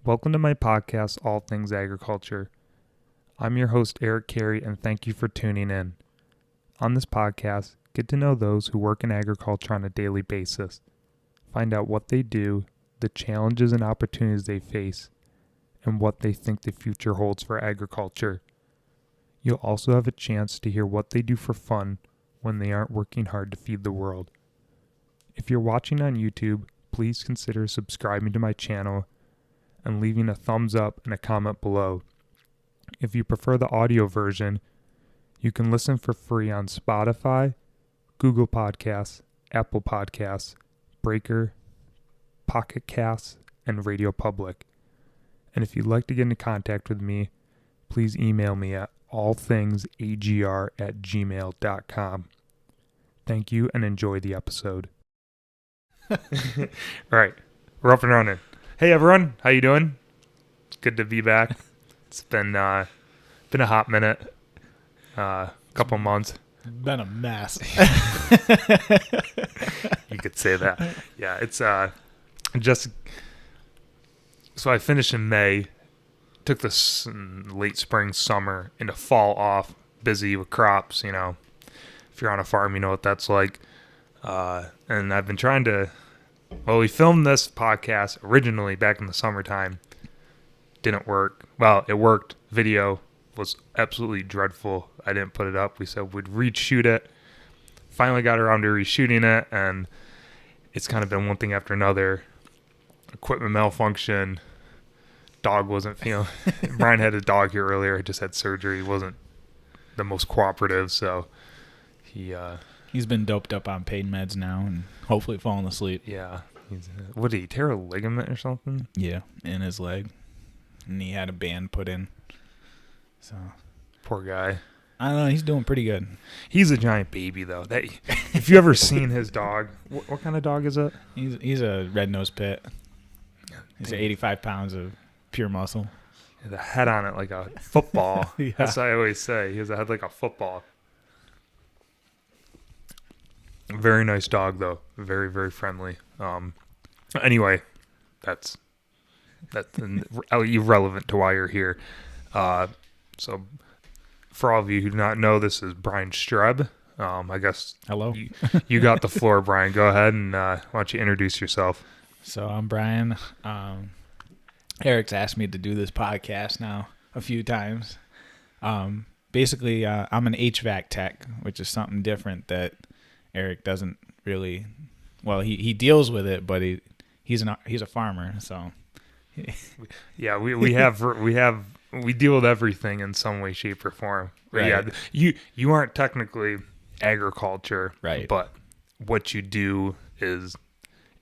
Welcome to my podcast, All Things Agriculture. I'm your host, Eric Carey, and thank you for tuning in. On this podcast, get to know those who work in agriculture on a daily basis. Find out what they do, the challenges and opportunities they face, and what they think the future holds for agriculture. You'll also have a chance to hear what they do for fun when they aren't working hard to feed the world. If you're watching on YouTube, please consider subscribing to my channel and leaving a thumbs up and a comment below. If you prefer the audio version, you can listen for free on Spotify, Google Podcasts, Apple Podcasts, Breaker, Pocket Casts, and Radio Public. And if you'd like to get into contact with me, please email me at allthingsagr@gmail.com. Thank you and enjoy the episode. All right, we're up and running. Hey everyone, how you doing? It's good to be back. It's been a hot minute, couple months. Been a mess. You could say that. Yeah, it's just so I finished in May. Took this late spring, summer into fall off. Busy with crops, you know. If you're on a farm, you know what that's like. And I've been trying to. Well, we filmed this podcast originally back in the summertime. Didn't work. Well, it worked. Video was absolutely dreadful. I didn't put it up. We said we'd reshoot it. Finally got around to reshooting it, and it's kind of been one thing after another. Equipment malfunction. Dog wasn't feeling. Brian had a dog here earlier. He just had surgery. He wasn't the most cooperative, so he's been doped up on pain meds now and hopefully falling asleep. Yeah. What did he tear a ligament or something? Yeah, in his leg. And he had a band put in. So poor guy. I don't know. He's doing pretty good. He's a giant baby, though. If you ever seen his dog, what kind of dog is it? He's a red-nosed pit. He's 85 pounds of pure muscle. The head on it like a football. Yeah. That's what I always say. He has a head like a football. Very nice dog, though. Very, very friendly. Anyway, that's irrelevant to why you're here. So, for all of you who do not know, this is Brian Streb. I guess. Hello. You got the floor, Brian. Go ahead and why don't you introduce yourself? So I'm Brian. Eric's asked me to do this podcast now a few times. Basically, I'm an HVAC tech, which is something different that Eric doesn't really. Well, he deals with it, but he's a farmer, so. Yeah, we deal with everything in some way, shape, or form. Right. Yeah, you aren't technically agriculture, right? But what you do is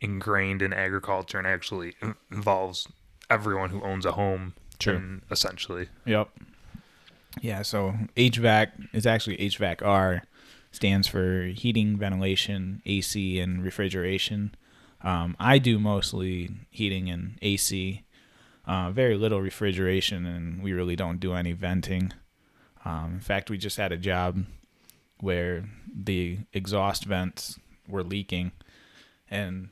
ingrained in agriculture and actually involves everyone who owns a home. True. Essentially. Yep. Yeah. So HVAC is actually HVAC-R. Stands for heating, ventilation, AC, and refrigeration. I do mostly heating and AC, very little refrigeration, and we really don't do any venting. In fact, we just had a job where the exhaust vents were leaking, and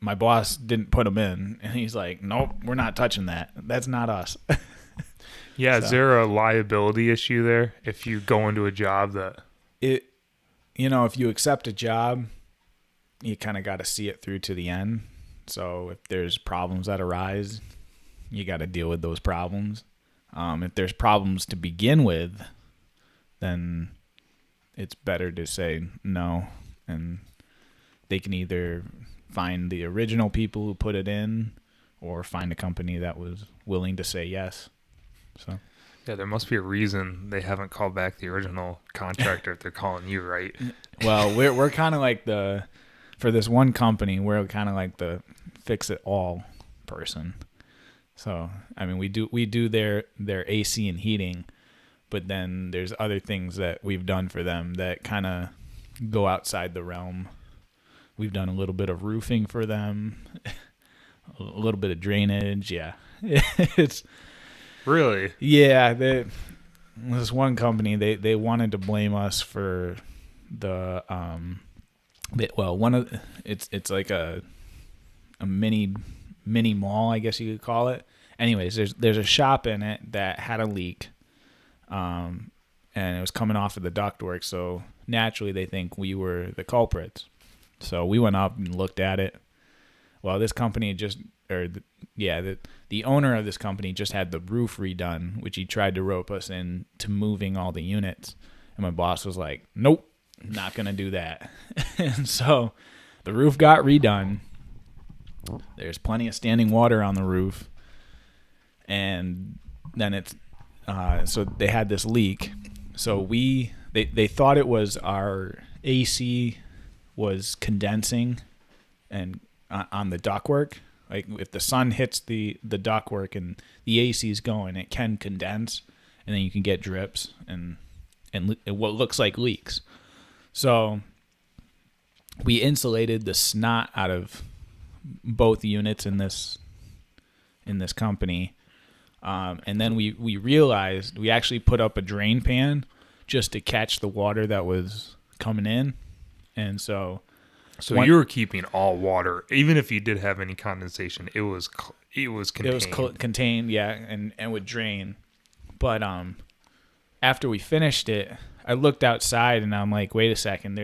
my boss didn't put them in, and he's like, nope, we're not touching that. That's not us. Yeah, so, is there a liability issue there if you go into a job that... if you accept a job, you kind of got to see it through to the end. So if there's problems that arise, you got to deal with those problems. If there's problems to begin with, then it's better to say no. And they can either find the original people who put it in or find a company that was willing to say yes. So. Yeah, there must be a reason they haven't called back the original contractor if they're calling you, right? Well, we're kind of like for this one company, we're kind of like the fix-it-all person. So, I mean, we do their AC and heating, but then there's other things that we've done for them that kind of go outside the realm. We've done a little bit of roofing for them, a little bit of drainage. Yeah, it's. Really? Yeah, this one company, they wanted to blame us for the it's like a mini mall, I guess you could call it, anyways, there's a shop in it that had a leak, and it was coming off of the ductwork. So naturally, they think we were the culprits. So we went up and looked at it. Well, this company the owner of this company just had the roof redone, which he tried to rope us into moving all the units. And my boss was like, nope, not going to do that. And so the roof got redone. There's plenty of standing water on the roof. And then so they had this leak. So they thought it was our AC was condensing and on the ductwork. Like if the sun hits the ductwork and the AC is going, it can condense, and then you can get drips and what looks like leaks. So we insulated the snot out of both units in this company, and then we realized we actually put up a drain pan just to catch the water that was coming in, and so you were keeping all water, even if you did have any condensation. It was contained. It was contained, yeah, and would drain. But after we finished it, I looked outside and I'm like, wait a second,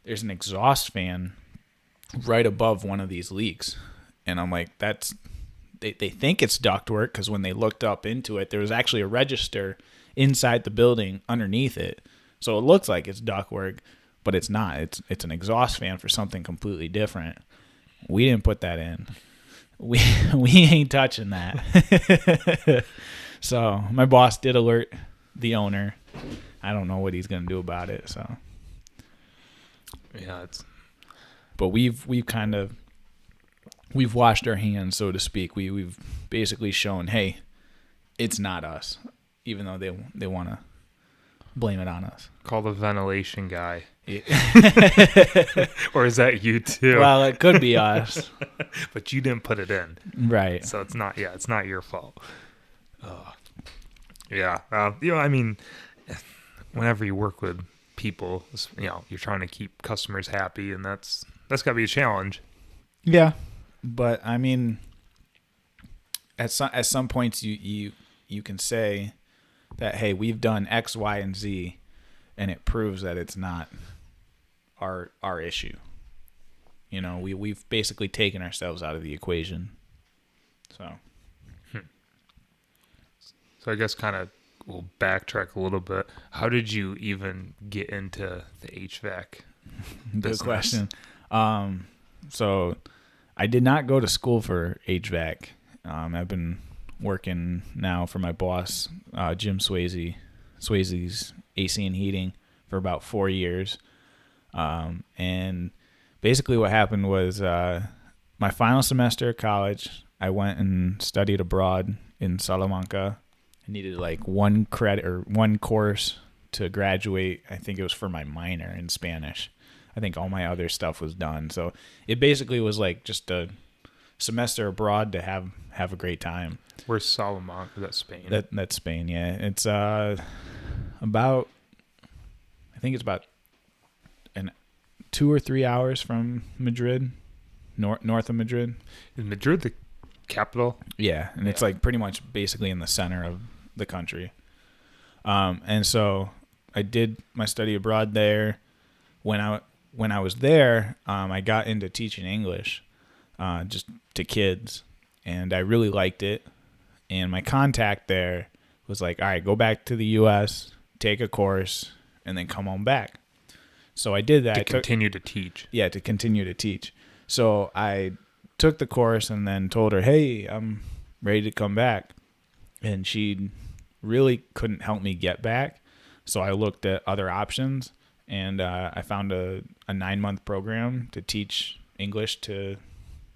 there's an exhaust fan right above one of these leaks, and I'm like, they think it's ductwork because when they looked up into it, there was actually a register inside the building underneath it, so it looks like it's ductwork. But it's not. It's an exhaust fan for something completely different. We didn't put that in. We ain't touching that. So my boss did alert the owner. I don't know what he's gonna do about it. So yeah, But we've washed our hands, so to speak. We've basically shown, hey, it's not us, even though they want to blame it on us. Call the ventilation guy. Yeah. Or is that you too? Well, it could be us. But you didn't put it in. Right. So it's not your fault. Yeah. I mean, whenever you work with people, you're trying to keep customers happy, and that's got to be a challenge. Yeah. But I mean, at some points you can say that, hey, we've done X, Y, and Z, and it proves that it's not our issue. We've basically taken ourselves out of the equation. So I guess we'll backtrack a little bit. How did you even get into the HVAC business? Good question. So I did not go to school for HVAC. I've been working now for my boss, Jim Sweazey, Sweazey's AC and Heating, for about 4 years. And basically what happened was my final semester of college, I went and studied abroad in Salamanca. I needed like one credit or one course to graduate. I think it was for my minor in Spanish. I think all my other stuff was done. So it basically was like just a semester abroad to have a great time. Where's Salamanca? Is that Spain? That's Spain, yeah. It's I think it's about 2 or 3 hours from Madrid, north of Madrid. Is Madrid the capital? Yeah, and it's like pretty much basically in the center of the country. And so I did my study abroad there. When I was there, I got into teaching English, just to kids, and I really liked it. And my contact there was like, all right, go back to the U.S., take a course, and then come on back. So I did that. To continue to teach. Yeah, to continue to teach. So I took the course and then told her, hey, I'm ready to come back. And she really couldn't help me get back. So I looked at other options, and I found a 9-month program to teach English to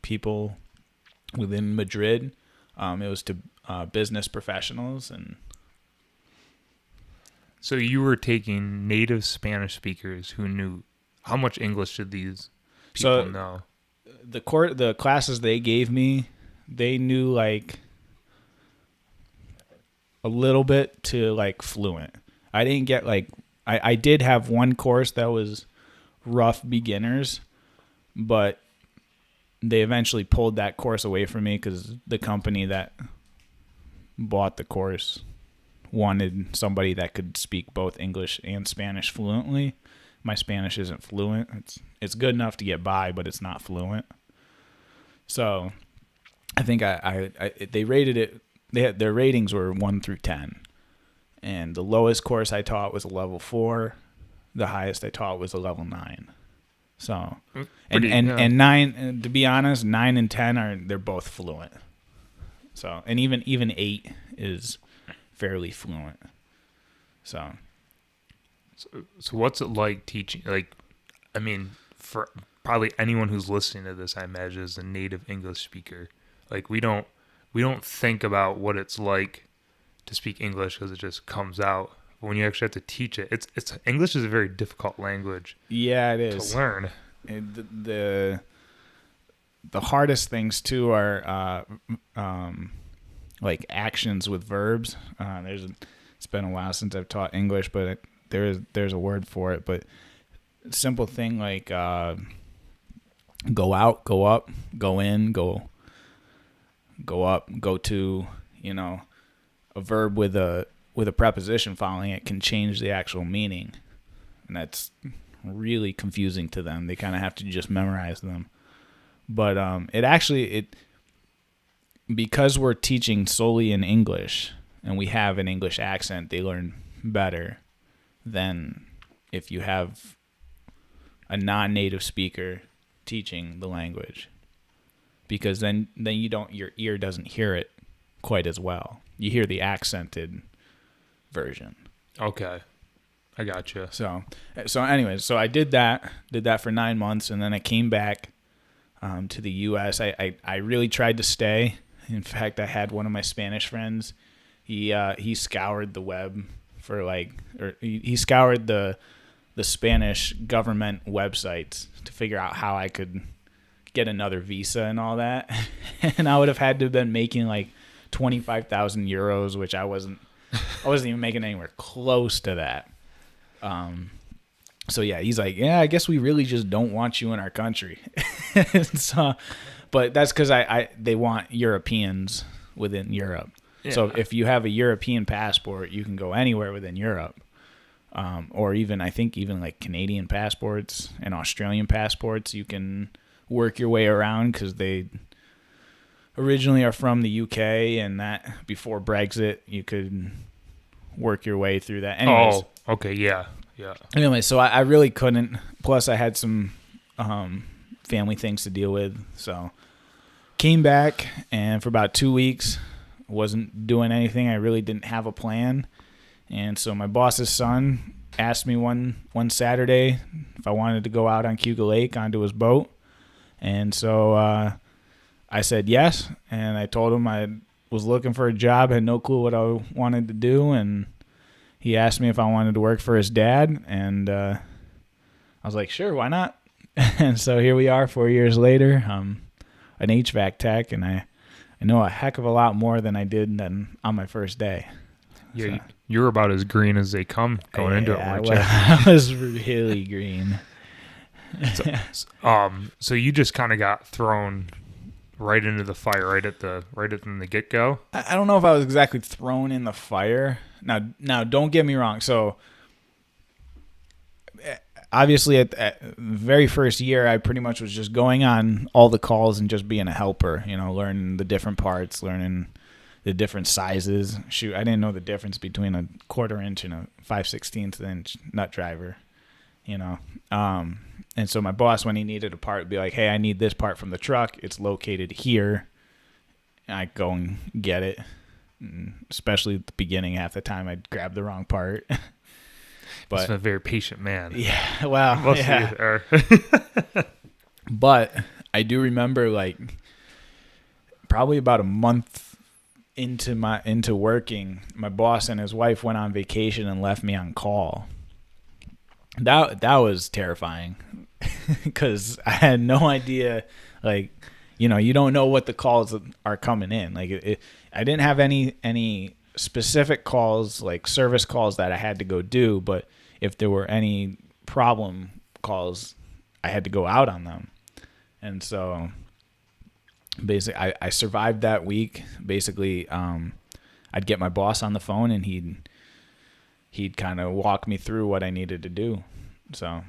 people within Madrid. It was to business professionals. And so you were taking native Spanish speakers who knew how much English did these people know? The classes they gave me, they knew like a little bit to like fluent. I didn't get like I did have one course that was rough beginners, but they eventually pulled that course away from me because the company that bought the course wanted somebody that could speak both English and Spanish fluently. My Spanish isn't fluent. It's good enough to get by, but it's not fluent. So I think they rated it. Their ratings were 1 through 10, and the lowest course I taught was a level 4. The highest I taught was a level 9. So and 9, to be honest, 9 and 10 they're both fluent. So and even 8 is fairly fluent. So what's it like teaching? Like, I mean, for probably anyone who's listening to this, I imagine is a native English speaker. Like, we don't think about what it's like to speak English because it just comes out. But when you actually have to teach it, it's English is a very difficult language. Yeah, it is to learn. And the hardest things too are like actions with verbs. It's been a while since I've taught English, but there's a word for it. But simple thing like go out, go up, go in, go up, go to. A verb with a preposition following it can change the actual meaning, and that's really confusing to them. They kind of have to just memorize them. But because we're teaching solely in English and we have an English accent, they learn better than if you have a non-native speaker teaching the language, because then your ear doesn't hear it quite as well. You hear the accented version. Okay, I gotcha. So anyways, so I did that for 9 months, and then I came back to the U.S. I really tried to stay. In fact, I had one of my Spanish friends. He scoured the web he scoured the Spanish government websites to figure out how I could get another visa and all that. And I would have had to have been making like 25,000 euros, which I wasn't even making anywhere close to that. So yeah, he's like, yeah, I guess we really just don't want you in our country. So, but that's because they want Europeans within Europe. Yeah. So if you have a European passport, you can go anywhere within Europe. Or even, I think even like Canadian passports and Australian passports, you can work your way around because they originally are from the UK, and that before Brexit, you could work your way through that. Anyways, oh, okay, yeah. Anyway, so I really couldn't. Plus, I had some family things to deal with. So came back, and for about 2 weeks, wasn't doing anything. I really didn't have a plan. And so my boss's son asked me one Saturday if I wanted to go out on Cuga Lake onto his boat. And so I said yes, and I told him I was looking for a job, had no clue what I wanted to do, and he asked me if I wanted to work for his dad, and I was like, sure, why not? And so here we are 4 years later. I'm an HVAC tech, and I know a heck of a lot more than I did than on my first day. Yeah, so you were about as green as they come going into it, weren't you? I was really green. So you just kind of got thrown right into the fire right at the get-go? I don't know if I was exactly thrown in the fire. Now don't get me wrong. So obviously at the very first year, I pretty much was just going on all the calls and just being a helper, learning the different parts, learning the different sizes. Shoot, I didn't know the difference between a 1/4 inch and a 5/16 inch nut driver, And so my boss, when he needed a part, would be like, hey, I need this part from the truck. It's located here. And I go and get it. And especially at the beginning, half the time I'd grab the wrong part. But he's a very patient man. Yeah, well, yeah. But I do remember, like, probably about a month into working, my boss and his wife went on vacation and left me on call. That was terrifying because I had no idea, like, you don't know what the calls are coming in. Like, I didn't have any specific calls, like service calls that I had to go do, but if there were any problem calls, I had to go out on them. And so basically I survived that week. Basically, I'd get my boss on the phone, and he'd kind of walk me through what I needed to do. So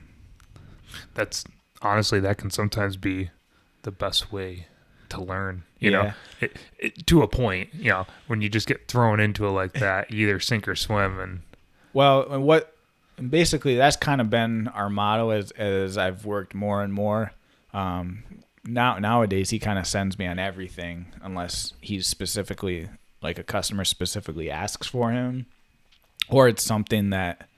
that's honestly, that can sometimes be the best way to learn, you know, to a point, you know, when you just get thrown into it like that, you either sink or swim. And well, basically that's kind of been our motto as I've worked more and more. Nowadays he kind of sends me on everything unless he's specifically, like, a customer specifically asks for him, or it's something that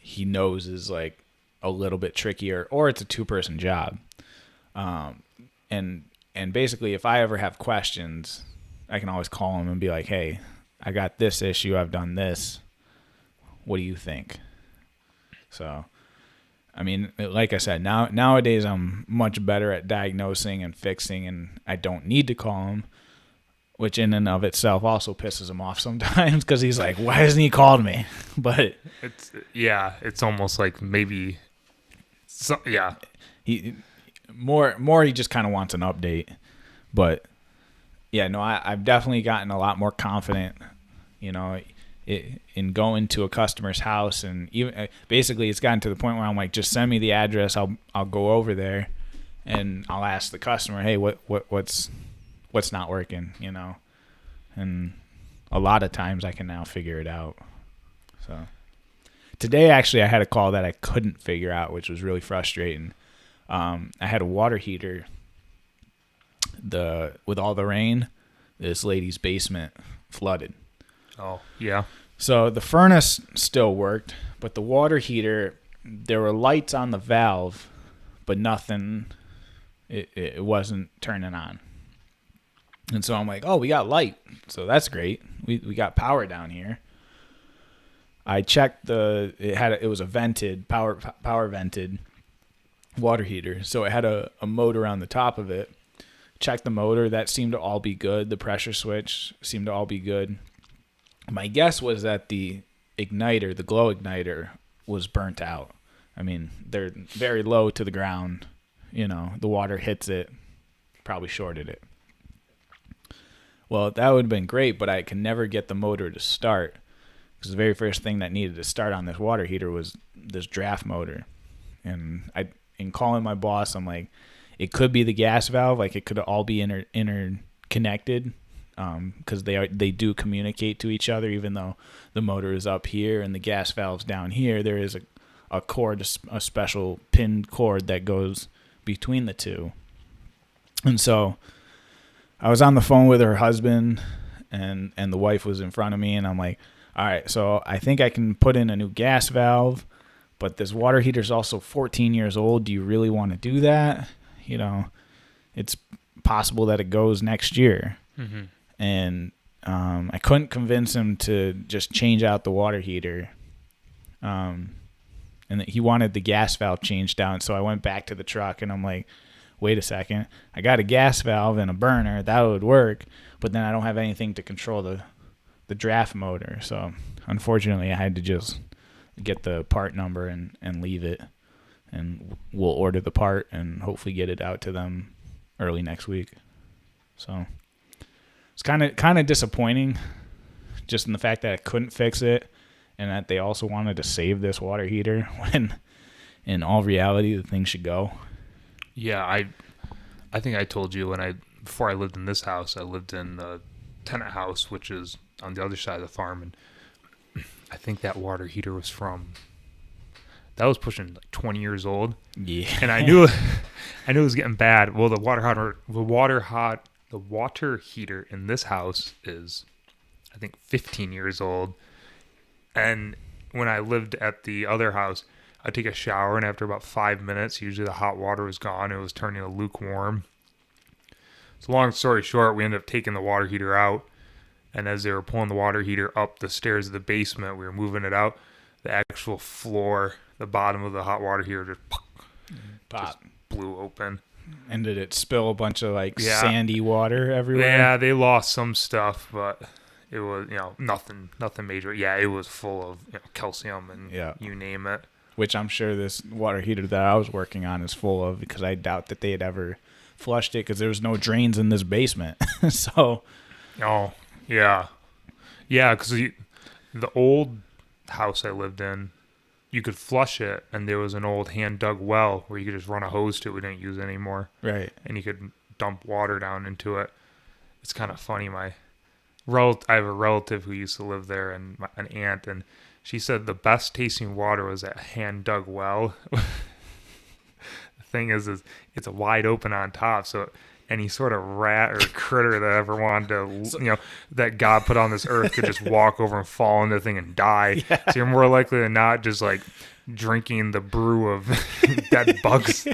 he knows is like a little bit trickier, or it's a 2-person job. And basically, if I ever have questions, I can always call him and be like, hey, I got this issue, I've done this, what do you think? So, I mean, like I said, nowadays I'm much better at diagnosing and fixing, and I don't need to call him, which in and of itself also pisses him off sometimes, because he's like, why hasn't he called me? But it's almost like maybe, he just kind of wants an update. But yeah, no, I've definitely gotten a lot more confident, you know, in going to a customer's house, and even basically it's gotten to the point where I'm like, just send me the address, I'll go over there, and I'll ask the customer, hey, what's not working, you know. And a lot of times I can now figure it out. So today, actually, I had a call that I couldn't figure out, which was really frustrating. I had a water heater. With all the rain, this lady's basement flooded. Oh, yeah. So the furnace still worked, but the water heater, there were lights on the valve, but nothing, it wasn't turning on. And so I'm like, oh, we got light. So that's great. We got power down here. I checked it was a vented, power vented water heater. So it had a motor on the top of it. Checked the motor. That seemed to all be good. The pressure switch seemed to all be good. My guess was that the igniter, the glow igniter, was burnt out. I mean, they're very low to the ground. You know, the water hits it, probably shorted it. Well, that would have been great, but I could never get the motor to start, because the very first thing that needed to start on this water heater was this draft motor. And in calling my boss, I'm like, it could be the gas valve, like it could all be interconnected, because they do communicate to each other, even though the motor is up here and the gas valve's down here. There is a cord, a special pinned cord that goes between the two. And so I was on the phone with her husband, and the wife was in front of me, and I'm like, all right, so I think I can put in a new gas valve, but this water heater is also 14 years old. Do you really want to do that? You know, it's possible that it goes next year. Mm-hmm. And I couldn't convince him to just change out the water heater. And he wanted the gas valve changed out. So I went back to the truck, and I'm like, wait a second. I got a gas valve and a burner. That would work. But then I don't have anything to control the draft motor. So unfortunately, I had to just get the part number and leave it. And we'll order the part and hopefully get it out to them early next week. So it's kind of disappointing, just in the fact that I couldn't fix it, and that they also wanted to save this water heater when in all reality the thing should go. Yeah, I think I told you before I lived in this house, I lived in a tenant house, which is on the other side of the farm, and I think that water heater was that was pushing like 20 years old. Yeah. And I knew it was getting bad. Well, the water heater in this house is, I think, 15 years old. And when I lived at the other house, I'd take a shower, and after about 5 minutes, usually the hot water was gone. It was turning to lukewarm. So long story short, we ended up taking the water heater out. And as they were pulling the water heater up the stairs of the basement, we were moving it out. The actual floor, the bottom of the hot water heater just blew open. And did it spill a bunch of sandy water everywhere? Yeah, they lost some stuff, but it was, nothing major. Yeah, it was full of calcium and you name it. Which I'm sure this water heater that I was working on is full of, because I doubt that they had ever flushed it, because there was no drains in this basement. So. Oh, yeah. Yeah, because the old house I lived in, you could flush it, and there was an old hand-dug well where you could just run a hose to it. We didn't use it anymore. Right. And you could dump water down into it. It's kind of funny. I have a relative who used to live there, and an aunt, and she said the best tasting water was that hand-dug well. The thing is it's wide open on top, so any sort of rat or critter that ever wanted to, that God put on this earth could just walk over and fall into the thing and die. Yeah. So you're more likely than not just like drinking the brew of dead bugs.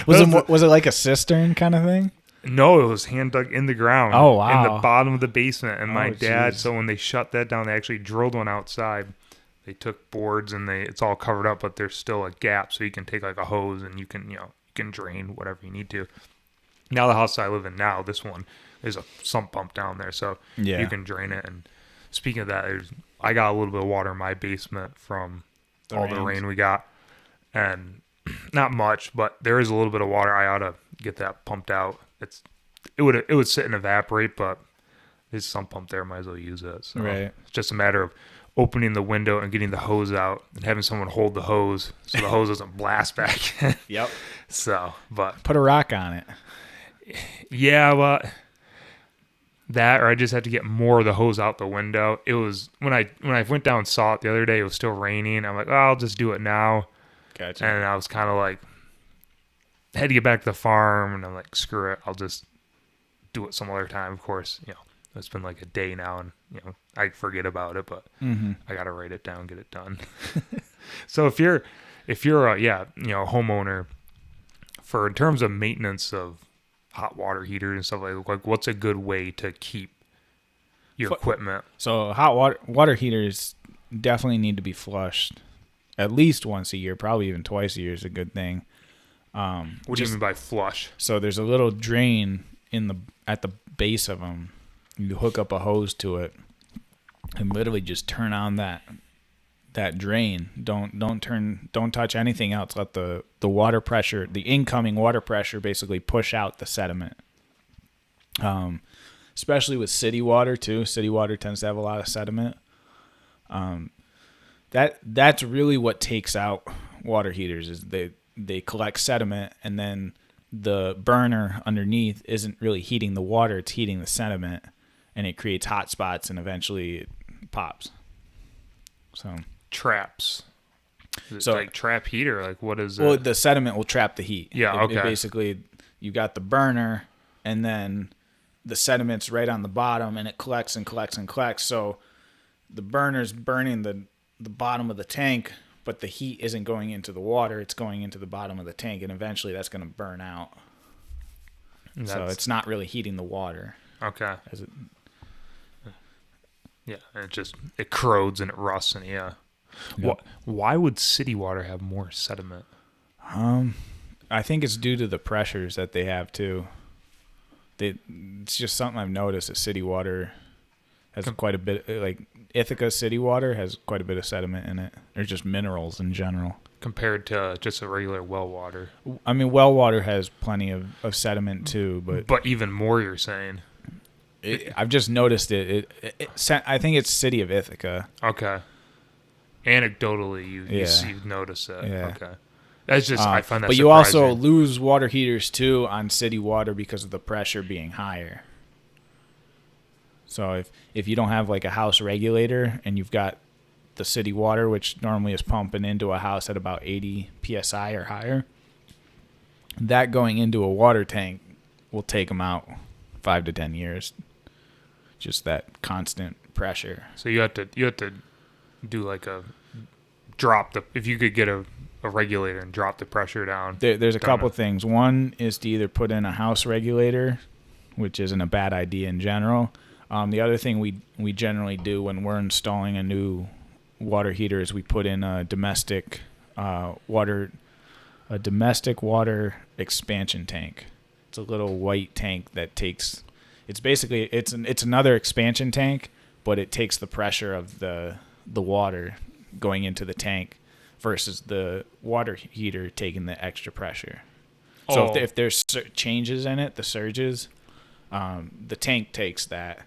Was it like a cistern kind of thing? No, it was hand dug in the ground. Oh, wow. In the bottom of the basement. And my dad, so when they shut that down, they actually drilled one outside. They took boards and it's all covered up, but there's still a gap, so you can take like a hose and you can drain whatever you need to. Now the house I live in now, this one, there's a sump pump down there, so you can drain it. And speaking of that, I got a little bit of water in my basement from the rain we got, and not much, but there is a little bit of water. I ought to get that pumped out. It would sit and evaporate, but there's a sump pump there. Might as well use it. So right. It's just a matter of opening the window and getting the hose out and having someone hold the hose so the hose doesn't blast back in. Yep. So, but put a rock on it. Yeah, but that, or I just had to get more of the hose out the window. It was when I went down and saw it the other day, it was still raining. I'm like, oh, I'll just do it now. Gotcha. And I was kind of like, had to get back to the farm, and I'm like, screw it, I'll just do it some other time. Of course, it's been like a day now, and I forget about it, but I gotta write it down, get it done. So if you're a homeowner, for in terms of maintenance of hot water heaters and stuff like what's a good way to keep your equipment? So hot water heaters definitely need to be flushed at least once a year, probably even twice a year is a good thing. What do you mean by flush? So there's a little drain at the base of them. You hook up a hose to it and literally just turn on that drain. Don't touch anything else. Let the water pressure, the incoming water pressure, basically push out the sediment. Especially with city water too. City water tends to have a lot of sediment. That's really what takes out water heaters, is they collect sediment, and then the burner underneath isn't really heating the water, it's heating the sediment, and it creates hot spots, and eventually it pops. So traps. Is it like trap heat, or like what is it? Well, the sediment will trap the heat. Yeah, okay. Basically, you got the burner, and then the sediment's right on the bottom, and it collects and collects and collects. So the burner's burning the bottom of the tank, but the heat isn't going into the water, it's going into the bottom of the tank, and eventually that's going to burn out. So it's not really heating the water. Okay. Yeah, and it corrodes and it rusts, and yeah. Yep. Why would city water have more sediment? I think it's due to the pressures that they have too. It's just something I've noticed that city water has quite a bit, like Ithaca city water has quite a bit of sediment in it. Or just minerals in general. Compared to just a regular well water. I mean, well water has plenty of sediment too, but even more, you're saying. I've just noticed it. I think it's city of Ithaca. Okay. Anecdotally, you've noticed that. Yeah. Okay. That's just, I find that but surprising. you also lose water heaters too on city water because of the pressure being higher. So if you don't have like a house regulator and you've got the city water, which normally is pumping into a house at about 80 psi or higher, that going into a water tank will take them out 5 to 10 years. Just that constant pressure. So you have to do like if you could get a regulator and drop the pressure down. There's a couple things. One is to either put in a house regulator, which isn't a bad idea in general. The other thing we generally do when we're installing a new water heater is we put in a domestic water expansion tank. It's a little white tank that takes. It's basically it's another expansion tank, but it takes the pressure of the water going into the tank versus the water heater taking the extra pressure. So if there's changes in it, the surges, the tank takes that.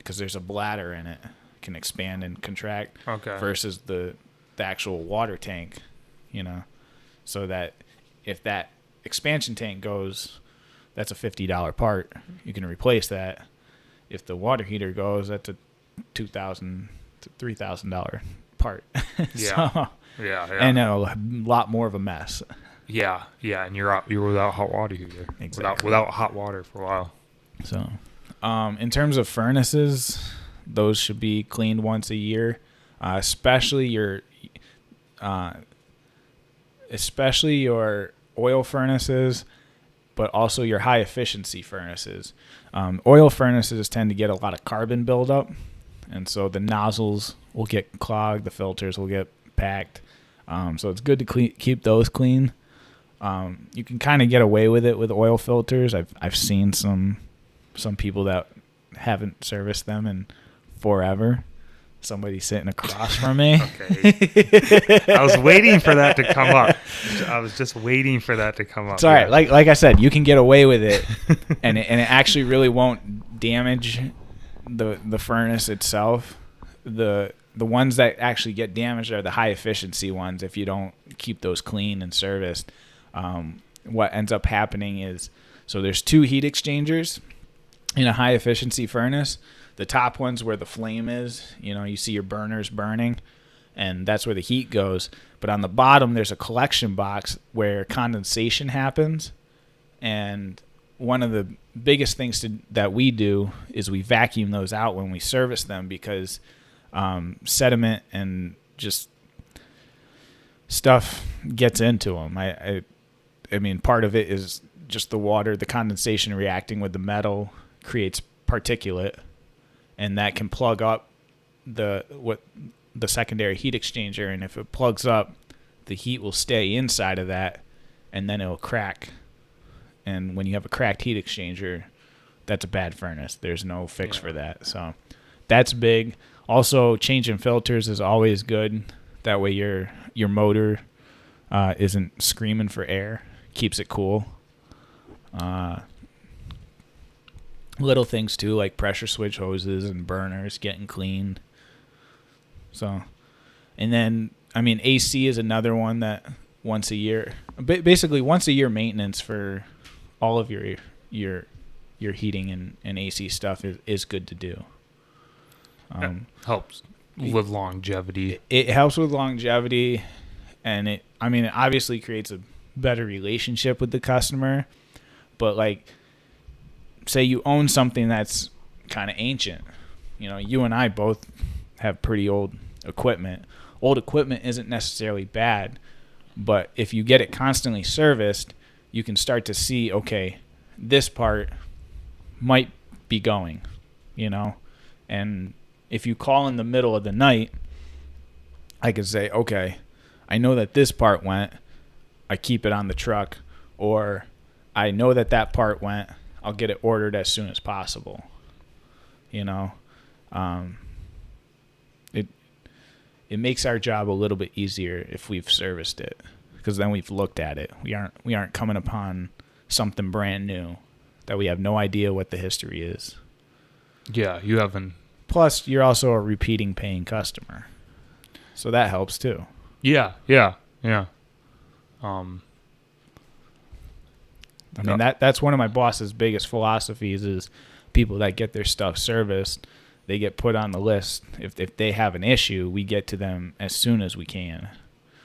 because there's a bladder in it, can expand and contract. Okay. Versus the actual water tank, so that if that expansion tank goes, that's a $50 part. You can replace that. If the water heater goes, that's a $2,000 to $3,000 part. Yeah. So, yeah. And a lot more of a mess. Yeah. And you're without hot water heater. Exactly. Without hot water for a while. So, in terms of furnaces, those should be cleaned once a year, especially your oil furnaces, but also your high efficiency furnaces. Oil furnaces tend to get a lot of carbon buildup, and so the nozzles will get clogged, the filters will get packed. So it's good to keep those clean. You can kind of get away with it with oil filters. I've seen some people that haven't serviced them in forever. Somebody sitting across from me. Okay. I was waiting for that to come up. I was just waiting for that to come up. It's all right. Like I said, you can get away with it, and it actually really won't damage the furnace itself. The ones that actually get damaged are the high efficiency ones. If you don't keep those clean and serviced, what ends up happening is, so there's 2 heat exchangers in a high efficiency furnace. The top one's where the flame is. You see your burners burning, and that's where the heat goes. But on the bottom, there's a collection box where condensation happens. And one of the biggest things that we do is we vacuum those out when we service them, because sediment and just stuff gets into them. I mean, part of it is just the water, the condensation reacting with the metal creates particulate. And that can plug up the secondary heat exchanger, and if it plugs up, the heat will stay inside of that, and then it'll crack. And when you have a cracked heat exchanger, that's a bad furnace. There's no fix for that. So that's big. Also, changing filters is always good. That way your motor isn't screaming for air, keeps it cool. Little things too, like pressure switch hoses and burners getting cleaned. So, and then AC is another one that once a year, basically once a year maintenance for all of your heating and AC stuff is good to do. Helps with longevity. It helps with longevity, and it obviously creates a better relationship with the customer. But like, say you own something that's kind of ancient. You and I both have pretty old equipment. Old equipment isn't necessarily bad, but if you get it constantly serviced, you can start to see, okay, this part might be going, and if you call in the middle of the night, I could say, okay, I know that this part went, I keep it on the truck, or I know that part went, I'll get it ordered as soon as possible. It makes our job a little bit easier if we've serviced it, because then we've looked at it. We aren't coming upon something brand new that we have no idea what the history is. Yeah, you haven't. Plus, you're also a repeating paying customer, so that helps too. Yeah. That's one of my boss's biggest philosophies is people that get their stuff serviced, they get put on the list. If they have an issue, we get to them as soon as we can.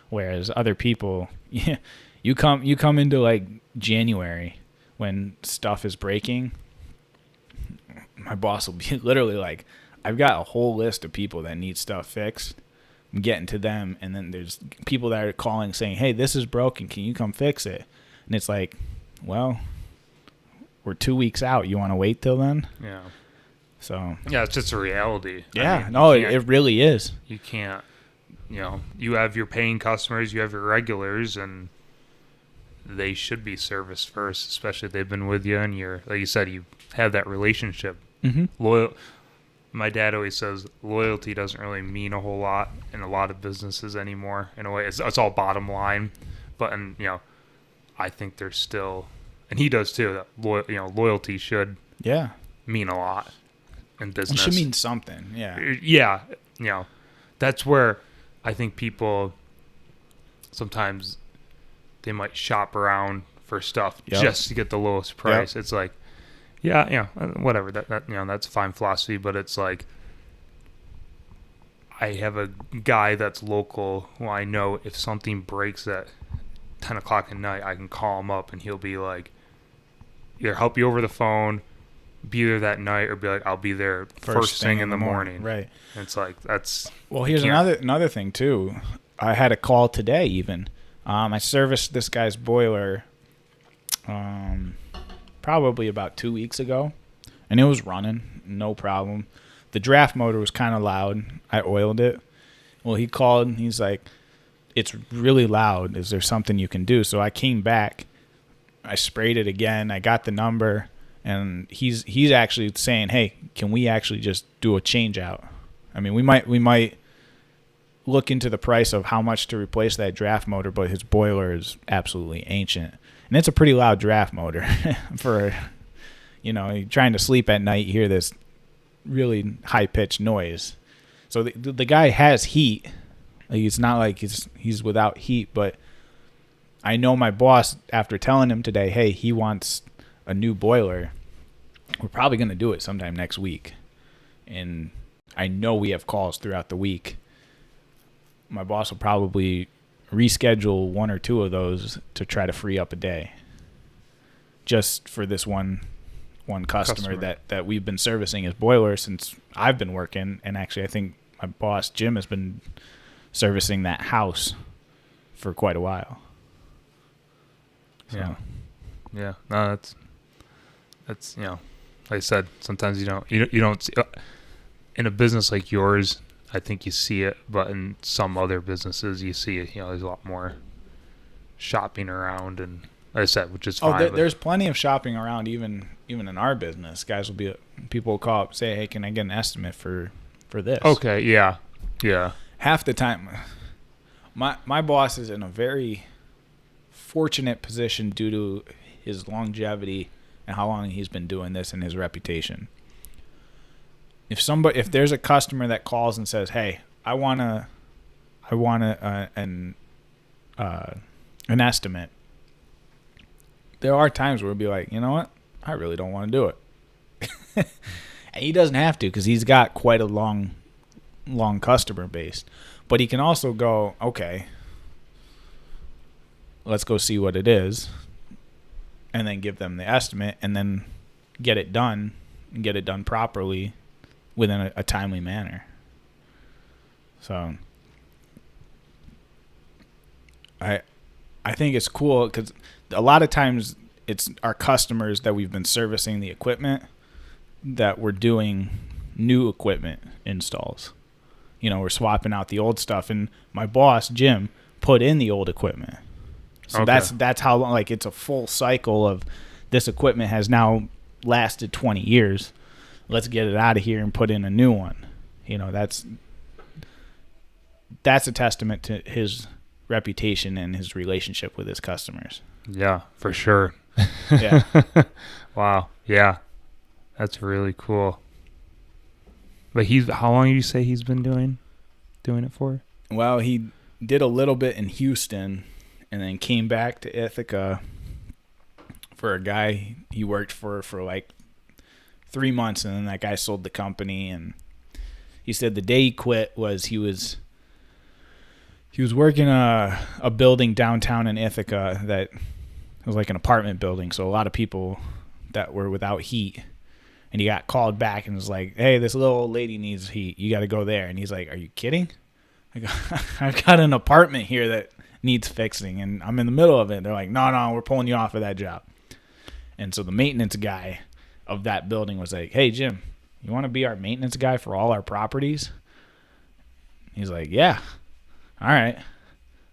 Whereas other people, you come into like January when stuff is breaking, my boss will be literally like, I've got a whole list of people that need stuff fixed. I'm getting to them, and then there's people that are calling saying, hey, this is broken. Can you come fix it? And it's like, well, we're 2 weeks out. You want to wait till then? Yeah. So. Yeah, it's just a reality. Yeah, it really is. You can't, you have your paying customers, you have your regulars, and they should be serviced first, especially if they've been with you and like you said, you have that relationship. Mm-hmm. Loyal. My dad always says loyalty doesn't really mean a whole lot in a lot of businesses anymore. In a way, it's all bottom line. But I think there's still, and he does too, that loyalty should mean a lot. in business. It should mean something. Yeah. Yeah. That's where I think people sometimes they might shop around for stuff just to get the lowest price. It's like, whatever. That that's fine philosophy, but it's like I have a guy that's local who I know if something breaks at 10 o'clock at night, I can call him up and he'll be like, either help you over the phone, be there that night, or be like, I'll be there first thing in the morning. Right. And it's like, that's... Well, here's another thing, too. I had a call today, even. I serviced this guy's boiler probably about 2 weeks ago, and it was running, no problem. The draft motor was kind of loud. I oiled it. Well, he called, and he's like, it's really loud. Is there something you can do? So I came back. I sprayed it again. I got the number, and he's actually saying, hey, can we actually just do a change out? I mean, we might look into the price of how much to replace that draft motor, but his boiler is absolutely ancient. And it's a pretty loud draft motor for, you're trying to sleep at night, you hear this really high-pitched noise. So the guy has heat. Like, it's not like he's without heat, but I know my boss, after telling him today, hey, he wants a new boiler, we're probably going to do it sometime next week. And I know we have calls throughout the week. My boss will probably reschedule one or two of those to try to free up a day just for this one customer that we've been servicing his boiler since I've been working. And actually, I think my boss, Jim, has been servicing that house for quite a while. So. Yeah. No, that's like I said, sometimes you don't see, in a business like yours, I think you see it, but in some other businesses you see it, there's a lot more shopping around, and like I said, which is fine. There's plenty of shopping around even in our business. People will call up, say, hey, can I get an estimate for this? Okay, yeah. Half the time, my boss is in a very fortunate position due to his longevity and how long he's been doing this and his reputation. If there's a customer that calls and says, hey, I want an estimate, there are times where we'll be like, you know what, I really don't want to do it. And he doesn't have to, because he's got quite a long customer base. But he can also go, okay, let's go see what it is, and then give them the estimate, and then get it done properly within a timely manner. So I think it's cool, because a lot of times it's our customers that we've been servicing the equipment that we're doing new equipment installs. We're swapping out the old stuff, and my boss, Jim, put in the old equipment. So okay. that's how long, like, it's a full cycle of this equipment has now lasted 20 years. Let's get it out of here and put in a new one. That's a testament to his reputation and his relationship with his customers. Yeah, for sure. Yeah. Wow. Yeah. That's really cool. But how long do you say he's been doing it for? Well, he did a little bit in Houston and then came back to Ithaca for a guy he worked for like 3 months, and then that guy sold the company. And he said the day he quit was he was working a building downtown in Ithaca that was like an apartment building, so a lot of people that were without heat. And he got called back and was like, hey, this little old lady needs heat. You got to go there. And he's like, are you kidding? I've got an apartment here that needs fixing, and I'm in the middle of it. They're like, no, we're pulling you off of that job. And so the maintenance guy of that building was like, hey, Jim, you want to be our maintenance guy for all our properties? He's like, yeah. All right.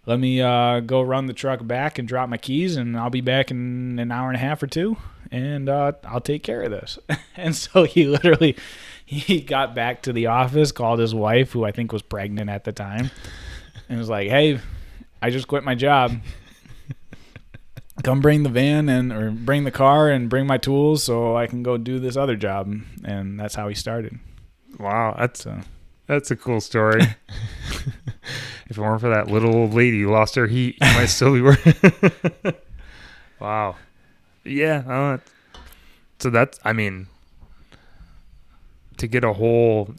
Let me go run the truck back and drop my keys, and I'll be back in an hour and a half or two, and I'll take care of this. And so he got back to the office, called his wife, who I think was pregnant at the time, and was like, hey, I just quit my job. come bring the van or bring the car and bring my tools so I can go do this other job. And that's how he started. Wow, that's a cool story. If it weren't for that little old lady who lost her heat, you might still be working. Wow. Yeah. So that's, I mean, to get a whole,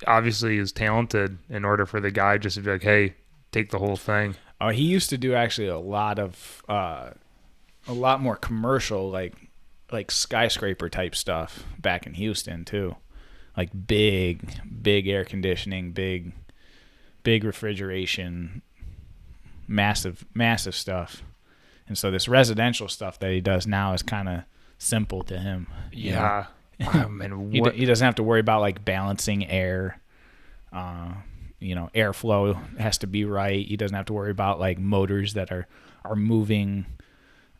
obviously he's talented in order for the guy just to be like, hey, take the whole thing. Oh, he used to do actually a lot more commercial, like skyscraper type stuff back in Houston too. Like big air conditioning, big refrigeration, massive Yeah. stuff. And so this residential stuff that he does now is kind of simple to him. Yeah. He doesn't have to worry about like balancing air. Airflow has to be right. He doesn't have to worry about like motors that are moving.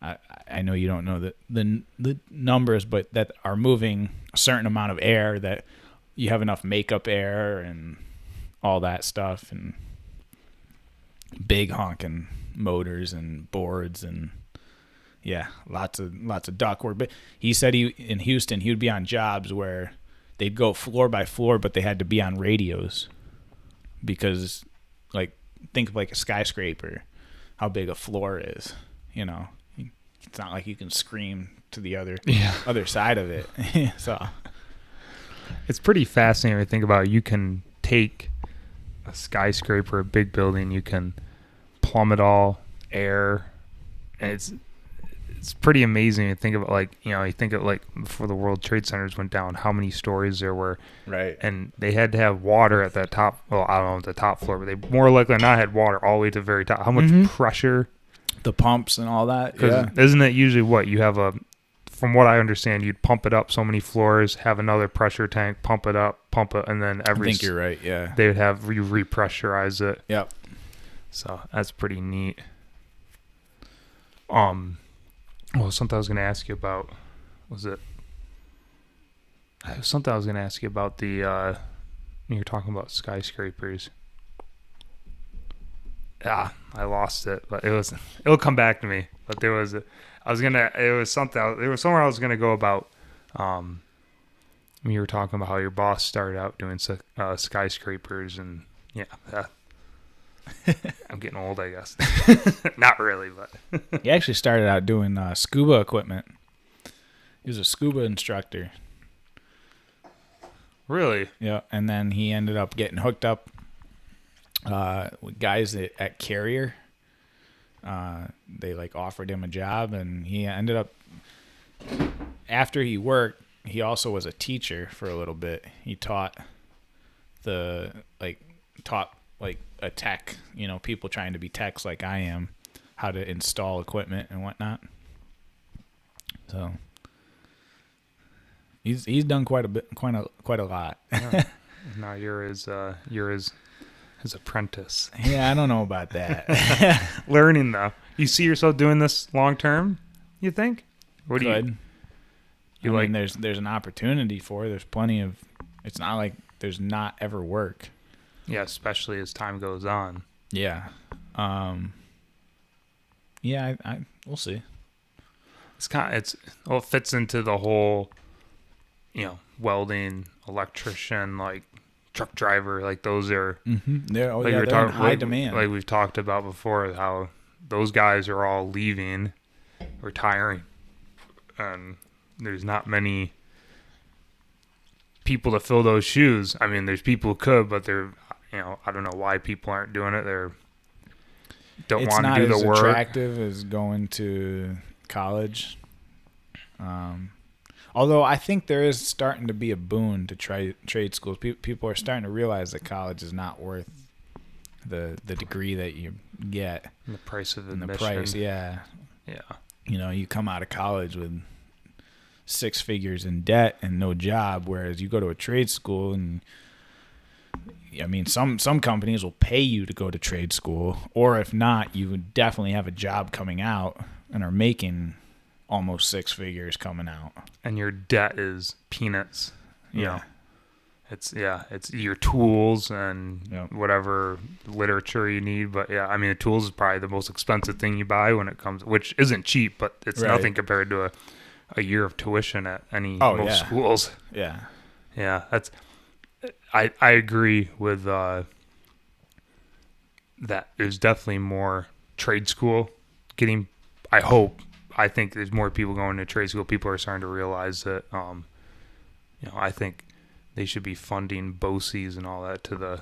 I know you don't know the numbers, but that are moving a certain amount of air, that you have enough makeup air and all that stuff, and big honking motors and boards, and lots of ductwork. But he said in Houston he would be on jobs where they'd go floor by floor, but they had to be on radios because, like, think of like a skyscraper, how big a floor is. It's not like you can scream to the other side of it. So it's pretty fascinating to think about. You can take a skyscraper, a big building, you can plumb it all, air, and it's pretty amazing to think about. You think of like before the World Trade Centers went down, how many stories there were, right? And they had to have water at the top. Well, I don't know the top floor, but they more likely than not had water all the way to the very top. How much pressure? The pumps and all that. Because isn't it usually what you have from what I understand, you'd pump it up so many floors, have another pressure tank, pump it up, and then I think you're right, yeah. They would have repressurize it. Yep. So that's pretty neat. Something I was going to ask you about, something I was going to ask you about the, you're talking about skyscrapers. I lost it, but it'll come back to me. But there was somewhere I was going to go about, you were talking about how your boss started out doing skyscrapers, and I'm getting old, I guess. Not really, but he actually started out doing scuba equipment. He was a scuba instructor. Really? Yeah, and then he ended up getting hooked up with guys at Carrier. They like offered him a job, and he ended up, after he worked, he also was a teacher for a little bit. He taught a tech, people trying to be techs like I am, how to install equipment and whatnot. So he's done quite a lot. Yeah. Now you're his apprentice. Yeah, I don't know about that. Learning though. You see yourself doing this long term, you think? What do you I mean, there's an opportunity for it. There's plenty of, it's not like there's not ever work. Yeah, especially as time goes on. Yeah. We'll see. It fits into the whole, welding, electrician, like truck driver, like those are, they're in high demand. Like we've talked about before, how those guys are all leaving, retiring, and there's not many people to fill those shoes. I mean, there's people who could, but they're, I don't know why people aren't doing it. Don't want to do the work. It's not as attractive as going to college. Although I think there is starting to be a boon to trade schools. People are starting to realize that college is not worth the degree that you get. And the price of admission. And the price, yeah. Yeah. You come out of college with 6 figures in debt and no job, whereas you go to a trade school and, I mean, some companies will pay you to go to trade school, or if not, you would definitely have a job coming out and are making almost 6 figures coming out. And your debt is peanuts. Yeah. It's your tools and Yep. whatever literature you need. But yeah, I mean, the tools is probably the most expensive thing you buy when it comes, which isn't cheap, but it's Right. nothing compared to a year of tuition at most Yeah. schools. Yeah. Yeah, I agree with that. There's definitely more trade school getting. I think there's more people going to trade school. People are starting to realize that. I think they should be funding BOCES and all that to the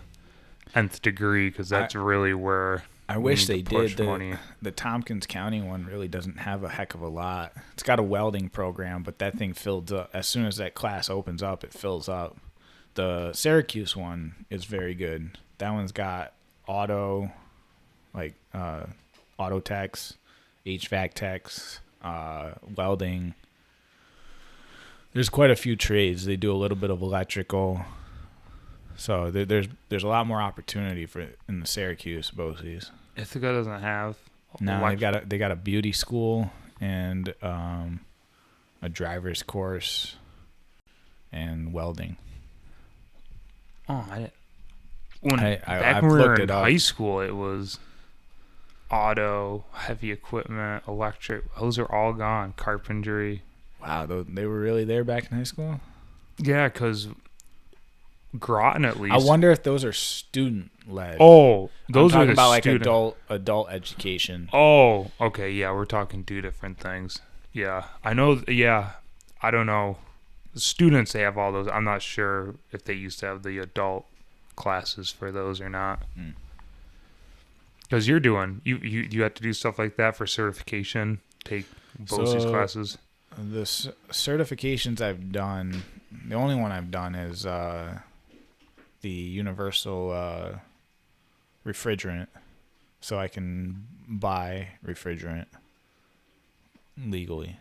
nth degree, because that's really where I wish they did. Money. The Tompkins County one really doesn't have a heck of a lot. It's got a welding program, but that thing fills up. As soon as that class opens up, it fills up. The Syracuse one is very good. That one's got auto techs, HVAC techs, welding. There's quite a few trades. They do a little bit of electrical. So there's a lot more opportunity in the Syracuse BOCES. Ithaca doesn't have. No, they got a beauty school and a driver's course and welding. Oh, I've when we were looked in it up. high school, it was auto, heavy equipment, electric. Those are all gone. Carpentry. Wow, they were really there back in high school? Yeah, because Groton, at least. I wonder if those are student-led. Oh, those I'm are talking the about like student. adult education. Oh, okay. Yeah, we're talking two different things. Yeah, I know. Yeah, I don't know. Students, they have all those. I'm not sure if they used to have the adult classes for those or not. Because you're doing, you have to do stuff like that for certification. Take BOCES classes. The certifications I've done, the only one I've done is the universal refrigerant, so I can buy refrigerant legally.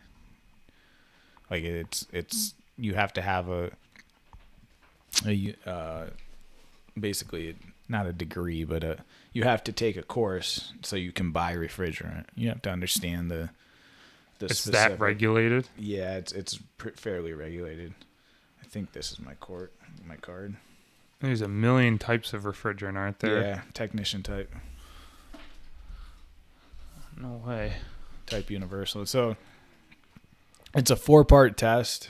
Like it's you have to have a basically not a degree, but you have to take a course so you can buy refrigerant. You have to understand the It's specific. that regulated? Yeah, it's fairly regulated. I think this is my card. There's a million types of refrigerant, aren't there? Yeah, technician type. No way. Type universal. So it's a 4-part test.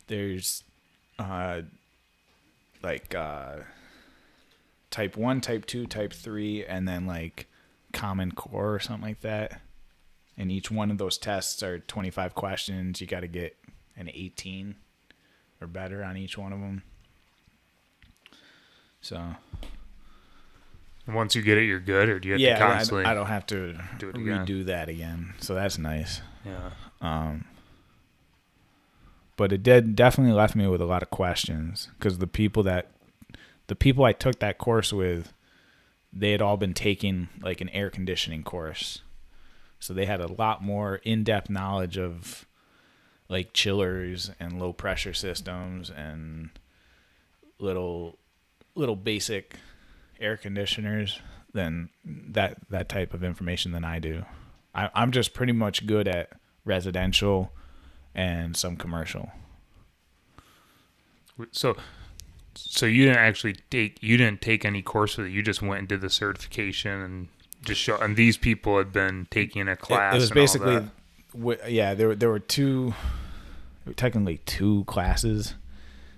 There's type 1, type 2, type 3, and then like Common Core or something like that. And each one of those tests are 25 questions. You got to get an 18 or better on each one of them. So once you get it, you're good, or do you have to constantly? I don't have to redo redo that again. So that's nice. Yeah. But it definitely left me with a lot of questions, because the people I took that course with, they had all been taking like an air conditioning course. So they had a lot more in-depth knowledge of like chillers and low pressure systems and little basic air conditioners than that type of information than I do. I'm just pretty much good at residential and some commercial. So you didn't take any course with it. You just went and did the certification and just show. And these people had been taking a class. It was and basically, all that. Yeah. There were technically two classes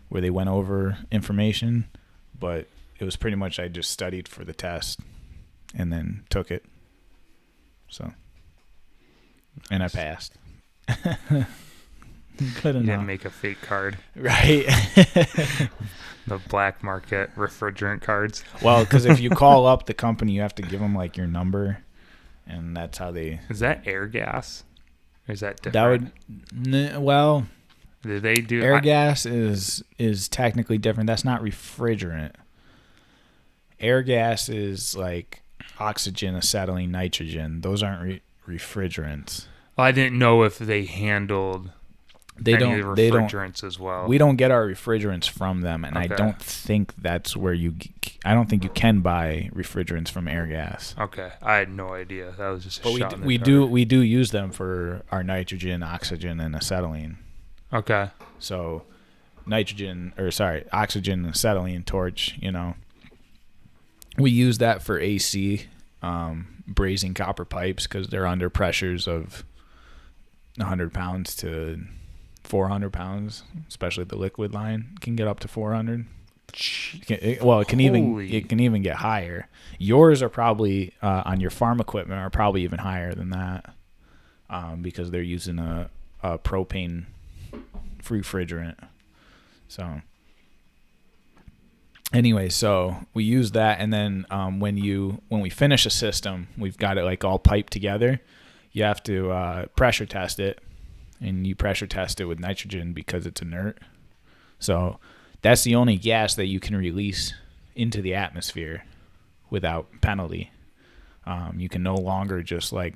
where they went over information, but it was pretty much I just studied for the test and then took it. So, and I passed. Good enough. You didn't make a fake card, right? The black market refrigerant cards. Well, because if you call up the company, you have to give them like your number, and that's how they. Is that air gas? Or is that different? Do they do air gas is technically different. That's not refrigerant. Air gas is like oxygen, acetylene, nitrogen. Those aren't refrigerants. Well, I didn't know if they handled refrigerants as well. We don't get our refrigerants from them, and Okay. I don't think that's where I don't think you can buy refrigerants from air gas. Okay, I had no idea. That was just a But shot in the we dark. do use them for our nitrogen, oxygen, and acetylene. Okay. So oxygen acetylene torch, we use that for AC, brazing copper pipes because they're under pressures of 100 pounds to 400 pounds, especially the liquid line can get up to 400. It can even get higher. Yours are probably on your farm equipment are probably even higher than that, because they're using a propane refrigerant. So anyway, so we use that, and then when we finish a system, we've got it like all piped together. You have to pressure test it, and you pressure test it with nitrogen because it's inert. So that's the only gas that you can release into the atmosphere without penalty. You can no longer just like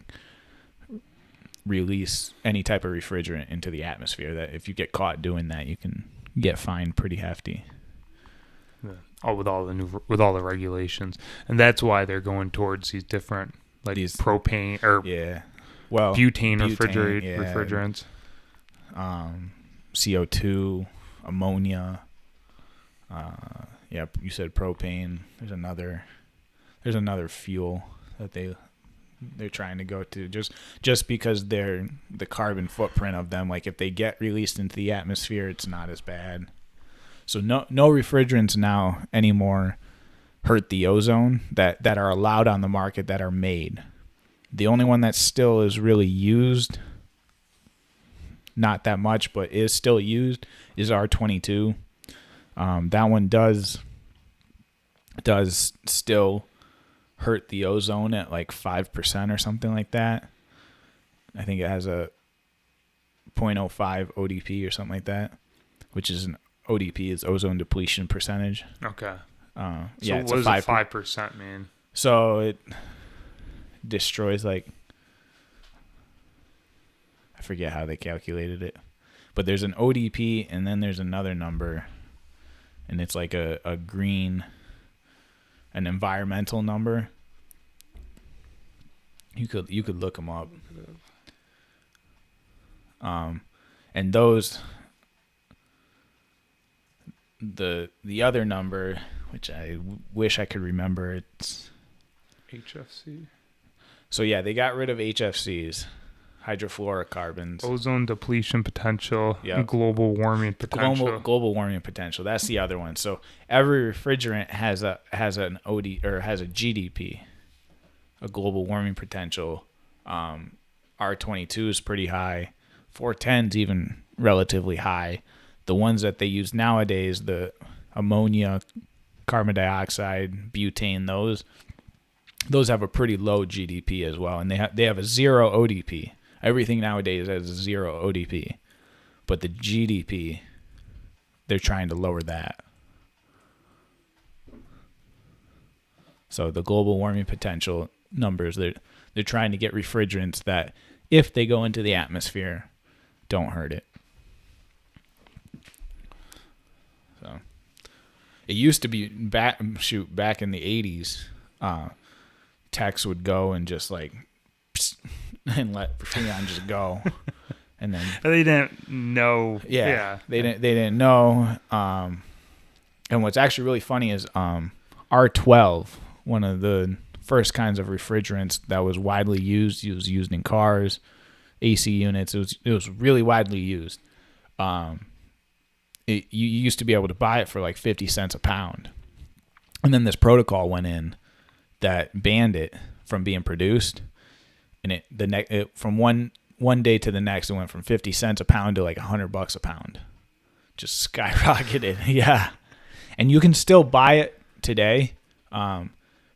release any type of refrigerant into the atmosphere. That if you get caught doing that, you can get fined pretty hefty. Yeah. With all the regulations, and that's why they're going towards these different propane or butane refrigerants. CO2, ammonia. You said propane. There's another fuel that they're trying to go to just because the carbon footprint of them, like if they get released into the atmosphere, it's not as bad. So no refrigerants now anymore hurt the ozone that are allowed on the market that are made. The only one that still is really used, not that much, but is still used, is R22. That one does still hurt the ozone at like 5% or something like that. I think it has a 0.05 ODP or something like that, which is an ODP is ozone depletion percentage. Okay. So what does 5% mean? So it destroys I forget how they calculated it, but there's an ODP and then there's another number, and it's like an environmental number. You could look them up. And those, the other number, which I wish I could remember, it's HFC. So yeah, they got rid of HFCs, hydrofluorocarbons, ozone Depletion potential, and global warming potential. Global warming potential. That's the other one. So every refrigerant has an OD or has a GDP, a global warming potential. R22 is pretty high. 410 is even relatively high. The ones that they use nowadays, the ammonia, carbon dioxide, butane, those have a pretty low GDP as well, and they have a zero ODP. Everything nowadays has a zero ODP, but the GDP, they're trying to lower that. So the global warming potential numbers, they're trying to get refrigerants that, if they go into the atmosphere, don't hurt it. So it used to be back in the 80s. Techs would go and just and let freon just go, and then they didn't know. Yeah. They didn't know. And what's actually really funny is R12, one of the first kinds of refrigerants that was widely used. It was used in cars, AC units. It was really widely used. You used to be able to buy it for like 50 cents a pound, and then this protocol went in that banned it from being produced, and from one day to the next, it went from 50 cents a pound to like $100 a pound, just skyrocketed. Yeah, and you can still buy it today.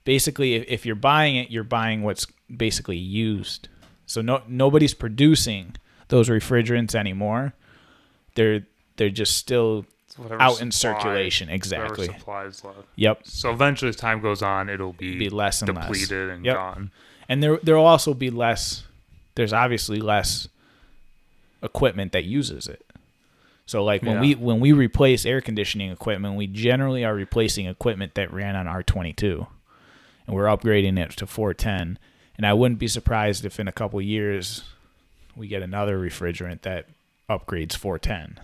Basically, if you're buying it, you're buying what's basically used. So nobody's producing those refrigerants anymore. They're just still out in circulation. Exactly. Whatever supplies left. Yep. So eventually, as time goes on, it'll be less and depleted less. And gone. And there will also be less. There's obviously less equipment that uses it. So like when we replace air conditioning equipment, we generally are replacing equipment that ran on R22, and we're upgrading it to 410. And I wouldn't be surprised if in a couple years we get another refrigerant that upgrades 410.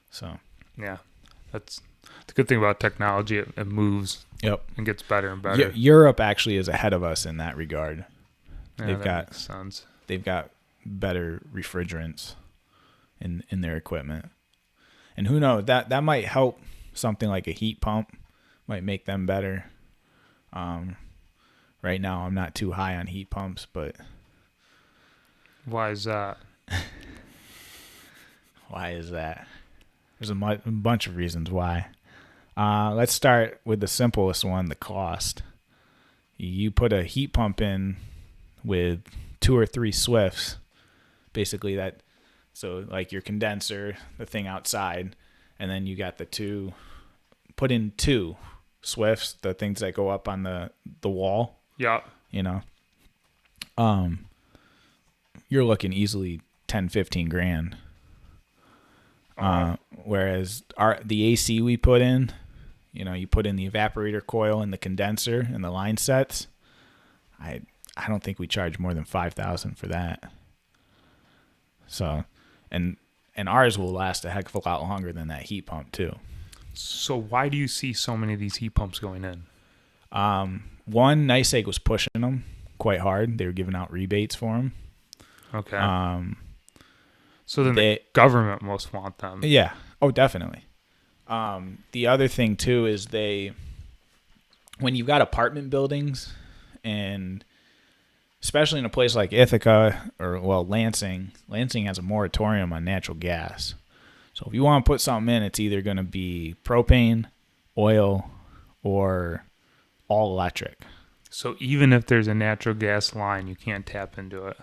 So Yeah, that's the good thing about technology. It moves. Yep. And gets better and better. Europe actually is ahead of us in that regard. Yeah, They've got better refrigerants in their equipment. And who knows, that might help something like a heat pump, might make them better. Right now I'm not too high on heat pumps, but why is that? Why is that? There's a bunch of reasons why. Let's start with the simplest one, the cost. You put a heat pump in with 2 or 3 Swifts, basically that. So like your condenser, the thing outside, and then you got put in 2 Swifts, the things that go up on the wall. Yeah. You're looking easily 10, 15 grand. Whereas the AC we put in, you put in the evaporator coil and the condenser and the line sets. I don't think we charge more than $5,000 for that. So, and ours will last a heck of a lot longer than that heat pump too. So why do you see so many of these heat pumps going in? One, NYSEG was pushing them quite hard. They were giving out rebates for them. Okay. So then the government must want them. Yeah. Oh, definitely. The other thing too is when you've got apartment buildings, and especially in a place like Ithaca Lansing has a moratorium on natural gas. So if you want to put something in, it's either going to be propane, oil, or all electric. So even if there's a natural gas line, you can't tap into it.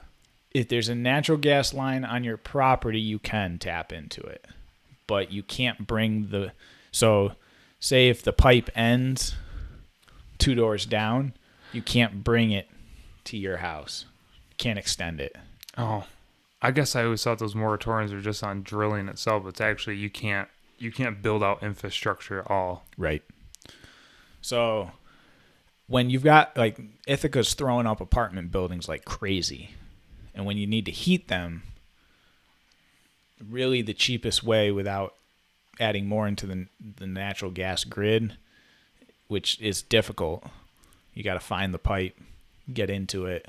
If there's a natural gas line on your property, you can tap into it. But you can't bring so say if the pipe ends 2 doors down, you can't bring it to your house. You can't extend it. Oh, I guess I always thought those moratoriums were just on drilling itself. It's actually you can't build out infrastructure at all. Right. So when you've got like Ithaca's throwing up apartment buildings like crazy, and when you need to heat them, really the cheapest way without adding more into the natural gas grid, which is difficult. You got to find the pipe, get into it.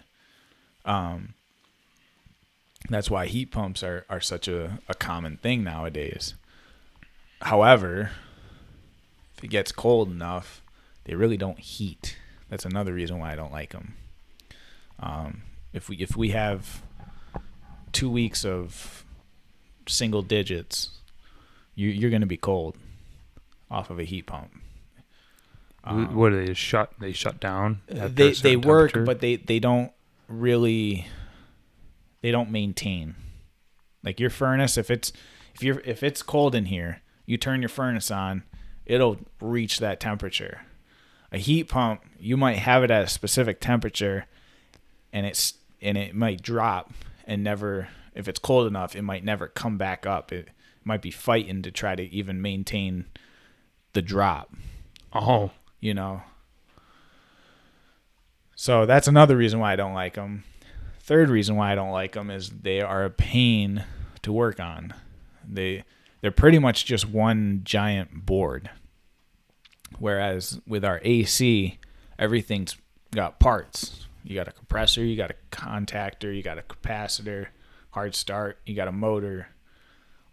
That's why heat pumps are such a common thing nowadays. However, if it gets cold enough, they really don't heat. That's another reason why I don't like them. If we have 2 weeks of single digits, you're going to be cold off of a heat pump. What do they shut? They shut down. They work, but they don't really. They don't maintain. Like your furnace, if it's cold in here, you turn your furnace on, it'll reach that temperature. A heat pump, you might have it at a specific temperature, and it might drop and never. If it's cold enough, it might never come back up. It might be fighting to try to even maintain the drop. Oh. So that's another reason why I don't like them. Third reason why I don't like them is they are a pain to work on. They're pretty much just one giant board. Whereas with our AC, everything's got parts. You got a compressor, you got a contactor, you got a capacitor, hard start, you got a motor.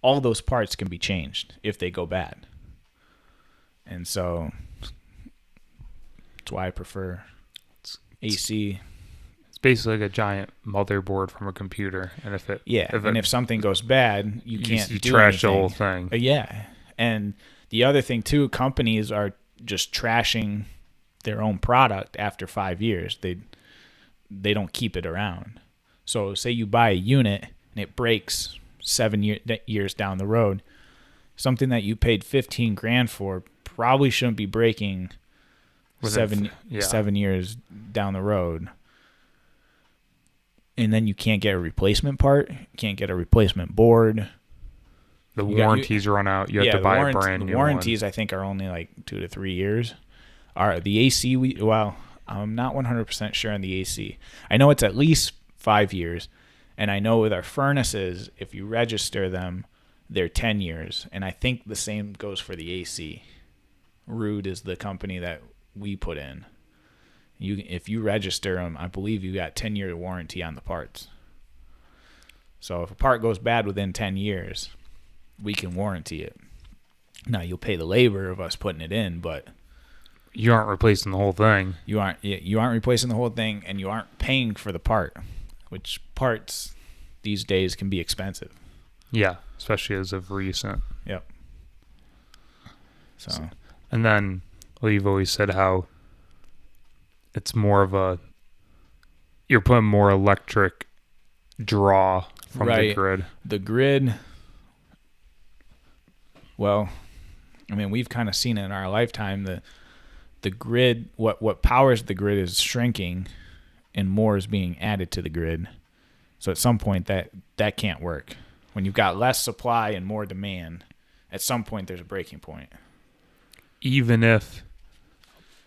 All those parts can be changed if they go bad. And so that's why I prefer AC. It's basically like a giant motherboard from a computer, and if something goes bad, you can't you do trash anything. The whole thing. Yeah, and the other thing too, companies are just trashing their own product after 5 years. They don't keep it around. So say you buy a unit and it breaks 7 years down the road, something that you paid $15,000 for probably shouldn't be breaking 7 years down the road. And then you can't get a replacement part, can't get a replacement board. The warranties run out. You have to buy a brand new one. The warranties, I think, are only like 2 to 3 years. The AC, I'm not 100% sure on the AC. I know it's at least 5 years. And I know with our furnaces, if you register them, they're 10 years. And I think the same goes for the AC. Rude is the company that we put in. If you register them, I believe you got 10-year warranty on the parts. So if a part goes bad within 10 years, we can warranty it. Now, you'll pay the labor of us putting it in, but you aren't replacing the whole thing. You aren't replacing the whole thing, and you aren't paying for the part, which parts these days can be expensive. Yeah, especially as of recent. Yep. So and then, well, you've always said how it's more of you're putting more electric draw from the grid. The grid, well, I mean, we've kind of seen it in our lifetime. The grid, what powers the grid is shrinking, and more is being added to the grid. So at some point that can't work. When you've got less supply and more demand, at some point there's a breaking point. Even if,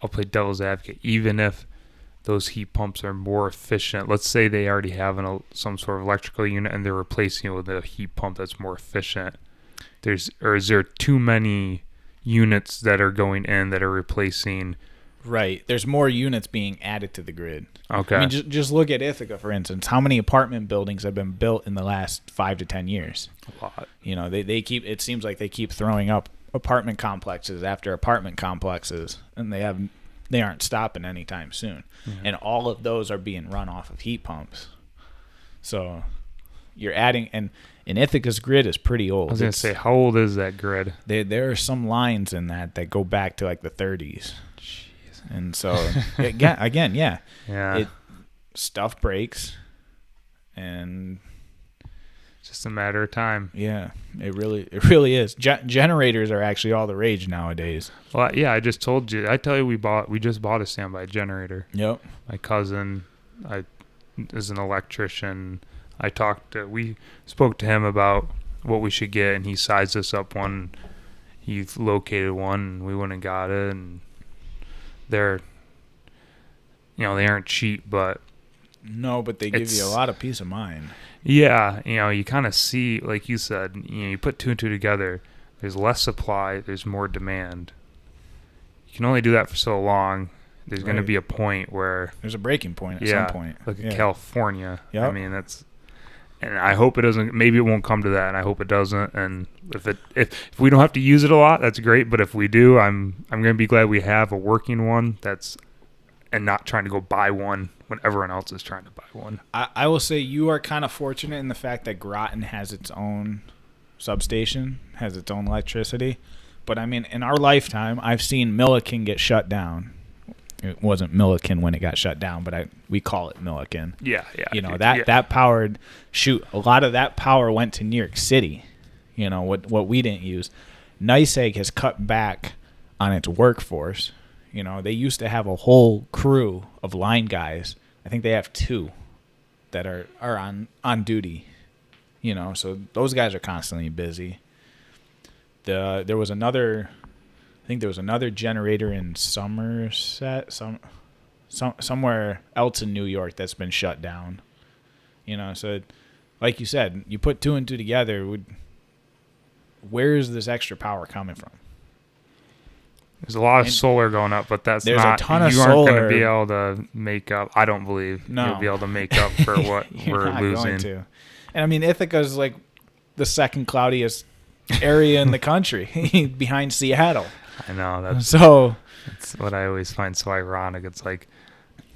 I'll play devil's advocate, even if those heat pumps are more efficient, let's say they already have some sort of electrical unit and they're replacing it with a heat pump that's more efficient, is there too many units that are going in that are replacing? Right. There's more units being added to the grid. Okay. I mean, just look at Ithaca, for instance. How many apartment buildings have been built in the last 5 to 10 years? A lot. You know, they keep, it seems like they keep throwing up apartment complexes after apartment complexes, and they aren't stopping anytime soon. Mm-hmm. And all of those are being run off of heat pumps. So you're adding, and Ithaca's grid is pretty old. I was going to say, how old is that grid? There are some lines in that go back to like the 30s. And so, again, yeah. Stuff breaks, and it's just a matter of time. Yeah, it really is. Generators are actually all the rage nowadays. Well, yeah, I just told you. I tell you, we just bought a standby generator. Yep. My cousin, is an electrician. We spoke to him about what we should get, and he sized us up one. He located one, and we went and got it, and they aren't cheap, but no, but they give you a lot of peace of mind. Yeah, you kind of see, like you said, you put two and two together. There's less supply, there's more demand. You can only do that for so long. There's going to be a point where there's a breaking point at some point. Look at California. Yep. I mean, and I hope it doesn't. Maybe it won't come to that, and I hope it doesn't. And if we don't have to use it a lot, that's great. But if we do, I'm going to be glad we have a working one and not trying to go buy one when everyone else is trying to buy one. I will say you are kind of fortunate in the fact that Groton has its own substation, has its own electricity. But I mean, in our lifetime, I've seen Milliken get shut down. It wasn't Milliken when it got shut down, but we call it Milliken. Yeah. That powered, a lot of that power went to New York City. What we didn't use. NYSEG has cut back on its workforce. They used to have a whole crew of line guys. I think they have 2 that are on duty. So those guys are constantly busy. There was another generator in Somerset, somewhere else in New York that's been shut down. So like you said, you put 2 and 2 together, where is this extra power coming from? There's a lot of solar going up, but there's not. A ton of you aren't solar. going to be able to make up. I don't believe you'll be able to make up for what we're not losing. Going to. And I mean, Ithaca's like the second cloudiest area in the country, behind Seattle. I know that's what I always find so ironic. It's like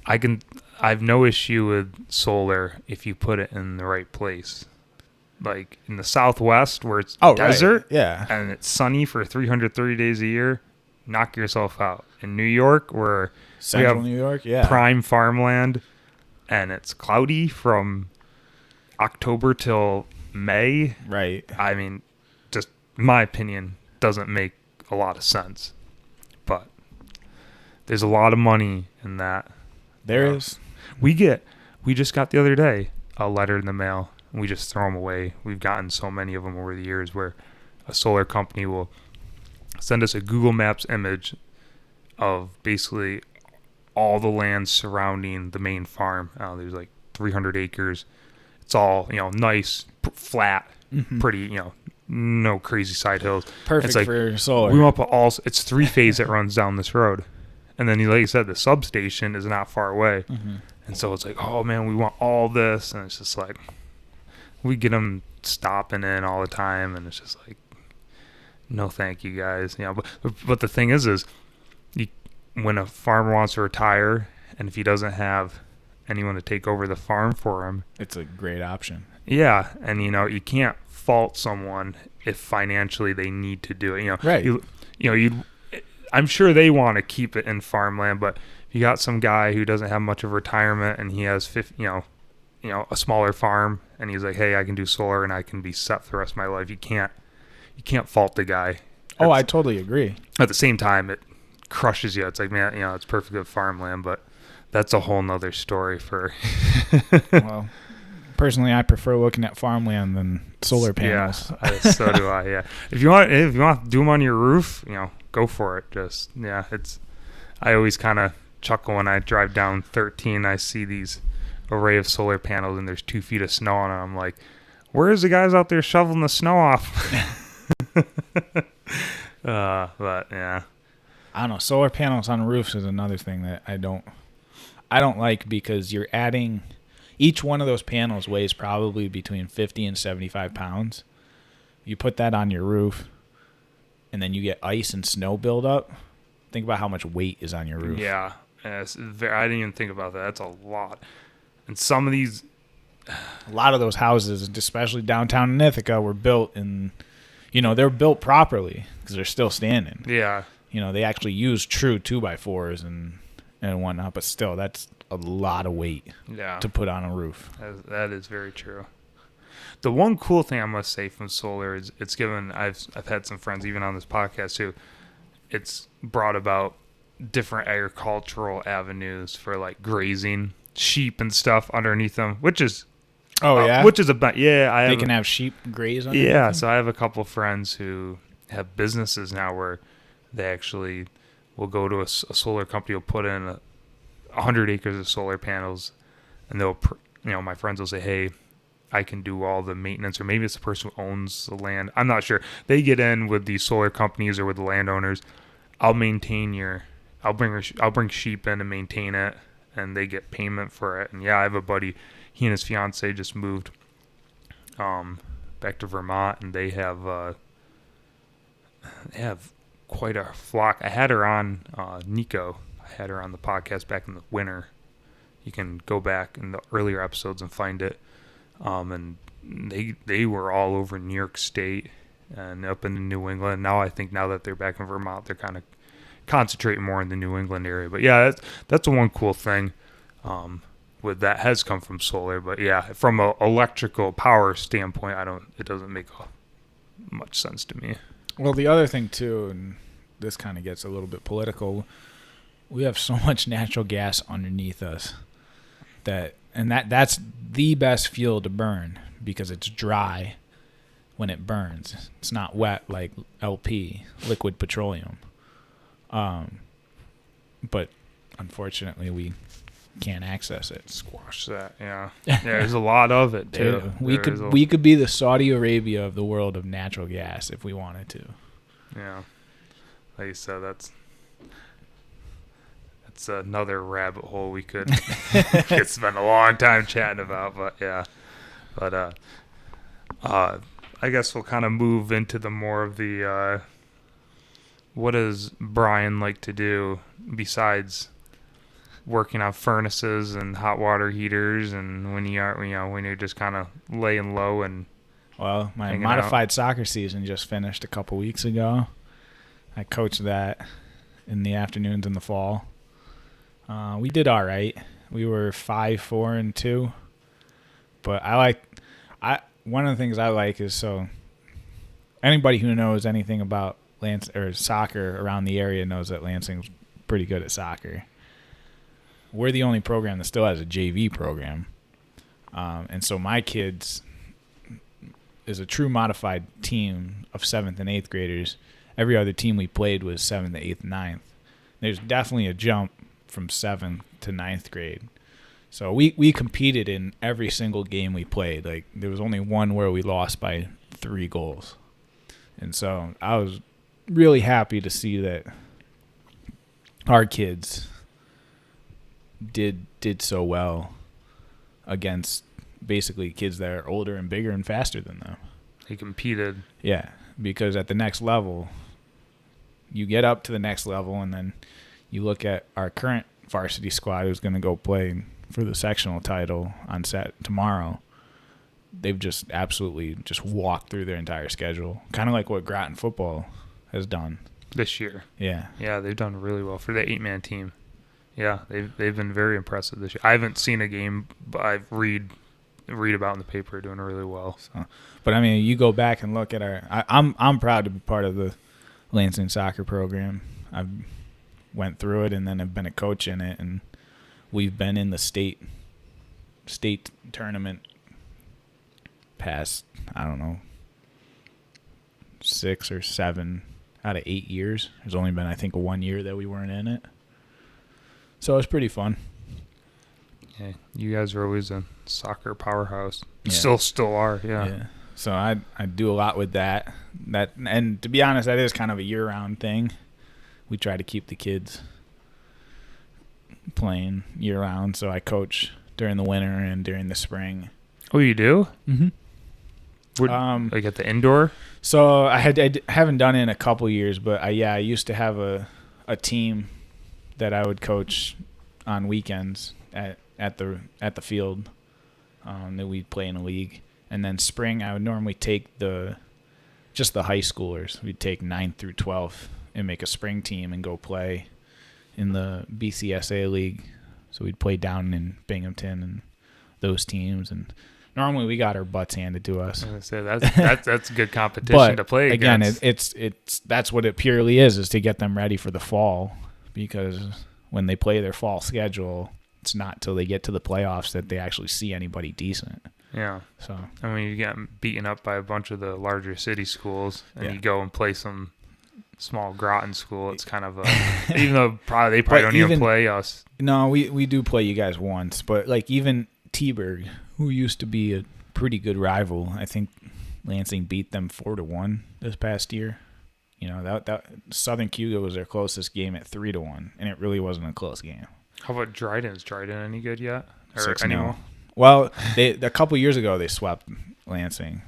I have no issue with solar if you put it in the right place. Like in the Southwest where it's desert, right. and it's sunny for 330 days a year, knock yourself out. In New York, where Central New York, prime farmland, and it's cloudy from October till May. Right. I mean, just my opinion, doesn't make a lot of sense. But there's a lot of money in that. There is. We just got the other day a letter in the mail. We just throw them away. We've gotten so many of them over the years where a solar company will send us a Google Maps image of basically all the land surrounding the main farm. There's like 300 acres. It's all, nice, flat, pretty, no crazy side hills. Perfect It's like, for solar. we want to put it's 3-phase that runs down this road. And then, like you said, the substation is not far away. Mm-hmm. And so it's like, oh, man, we want all this. And it's just like, we get them stopping in all the time. And it's just like, no, thank you, guys. You know, but the thing is when a farmer wants to retire, and if he doesn't have anyone to take over the farm for him, it's a great option. Yeah, and you can't fault someone if financially they need to do it. Right. I'm sure they want to keep it in farmland, but if you got some guy who doesn't have much of retirement and he has a smaller farm, and he's like, hey, I can do solar and I can be set for the rest of my life. You can't fault the guy. I totally agree. At the same time, it crushes you. It's like, man, it's perfect good farmland, but that's a whole nother story for. Well, personally, I prefer looking at farmland than solar panels. Yeah, so do I. Yeah, if you want to do them on your roof, go for it. I always kind of chuckle when I drive down 13. I see these array of solar panels and there's 2 feet of snow on them. I'm like, where's the guys out there shoveling the snow off? But yeah, I don't know. Solar panels on roofs is another thing that I don't like, because you're adding. Each one of those panels weighs probably between 50 and 75 pounds. You put that on your roof, and then you get ice and snow buildup. Think about how much weight is on your roof. Yeah, I didn't even think about that. That's a lot. And some of these... A lot of those houses, especially downtown in Ithaca, were built in... they're built properly because they're still standing. Yeah. They actually use true 2x4s and whatnot, but still, that's a lot of weight to put on a roof. That is very true. The one cool thing I must say from solar is it's given, I've had some friends even on this podcast too, it's brought about different agricultural avenues for like grazing sheep and stuff underneath them, which is they can have sheep graze underneath yeah them? So I have a couple of friends who have businesses now where they actually will go to a solar company, will put in 100 acres of solar panels, and they'll, my friends will say, hey, I can do all the maintenance, or maybe it's the person who owns the land. I'm not sure. They get in with the solar companies or with the landowners. I'll bring sheep in and maintain it, and they get payment for it. And yeah, I have a buddy, he and his fiance just moved back to Vermont, and they have quite a flock. I had her on Nico. I had her on the podcast back in the winter. You can go back in the earlier episodes and find it. And they were all over New York State and up in New England. Now I think now that they're back in Vermont, they're kind of concentrating more in the New England area. But yeah, that's the one cool thing with that has come from solar. But yeah, from an electrical power standpoint, it doesn't make much sense to me. Well, the other thing too, and this kind of gets a little bit political, we have so much natural gas underneath us that's the best fuel to burn because it's dry when it burns. It's not wet like LP, liquid petroleum. But unfortunately we can't access it. Squash that, yeah. There's a lot of it too. We could be the Saudi Arabia of the world of natural gas if we wanted to. Yeah. Like you said, that's another rabbit hole we could spend a long time chatting about, but yeah. But I guess we'll kind of move into the more of the what does Brian like to do besides working on furnaces and hot water heaters, and when you're just kind of laying low and well, my modified soccer season just finished a couple weeks ago. I coached that in the afternoons in the fall. We did all right. We were 5-4-2, but one of the things I like is, so anybody who knows anything about soccer around the area knows that Lansing's pretty good at soccer. We're the only program that still has a JV program, and so my kids is a true modified team of 7th and 8th graders. Every other team we played was 7th, 8th, 9th. There's definitely a jump from 7th to 9th grade. So we competed in every single game we played. Like, there was only one where we lost by 3 goals. And so I was really happy to see that our kids did so well against basically kids that are older and bigger and faster than them. They competed. Yeah, because at the next level, you get up to the next level, and then you look at our current varsity squad who's going to go play for the sectional title on tomorrow. They've just absolutely just walked through their entire schedule, kind of like what Groton football has done this year. Yeah. Yeah, they've done really well for the 8-man team. Yeah, they've been very impressive this year. I haven't seen a game, but I read about in the paper doing really well. So, but I mean, you go back and look at I'm proud to be part of the Lansing soccer program. I've went through it and then I've been a coach in it, and we've been in the state tournament past, I don't know, 6 or 7 out of 8 years. There's only been, I think, 1 year that we weren't in it. So it's pretty fun. Yeah, you guys are always a soccer powerhouse. Yeah. Still are, yeah. So I do a lot with that. And to be honest, that is kind of a year-round thing. We try to keep the kids playing year-round, so I coach during the winter and during the spring. Oh, you do? Mm-hmm. Like at the indoor? So I haven't done it in a couple years, but I used to have a team that I would coach on weekends at the field that we'd play in a league. And then spring, I would normally take just the high schoolers. We'd take 9th through 12th and make a spring team and go play in the BCSA league. So we'd play down in Binghamton and those teams. And normally we got our butts handed to us. I was gonna say, that's good competition to play against. Again, it's that's what it purely is to get them ready for the fall, because when they play their fall schedule, it's not till they get to the playoffs that they actually see anybody decent. Yeah. So I mean, you get beaten up by a bunch of the larger city schools, and you go and play some small Groton school. It's kind of even though they probably don't even play us. No, we do play you guys once, but like even T-Berg, who used to be a pretty good rival, I think Lansing beat them 4-1 this past year. You know, that Southern Cuba was their closest game at 3-1, and it really wasn't a close game. How about Dryden? Is Dryden any good yet? Or 6-0. anymore? Well, a couple years ago they swept Lansing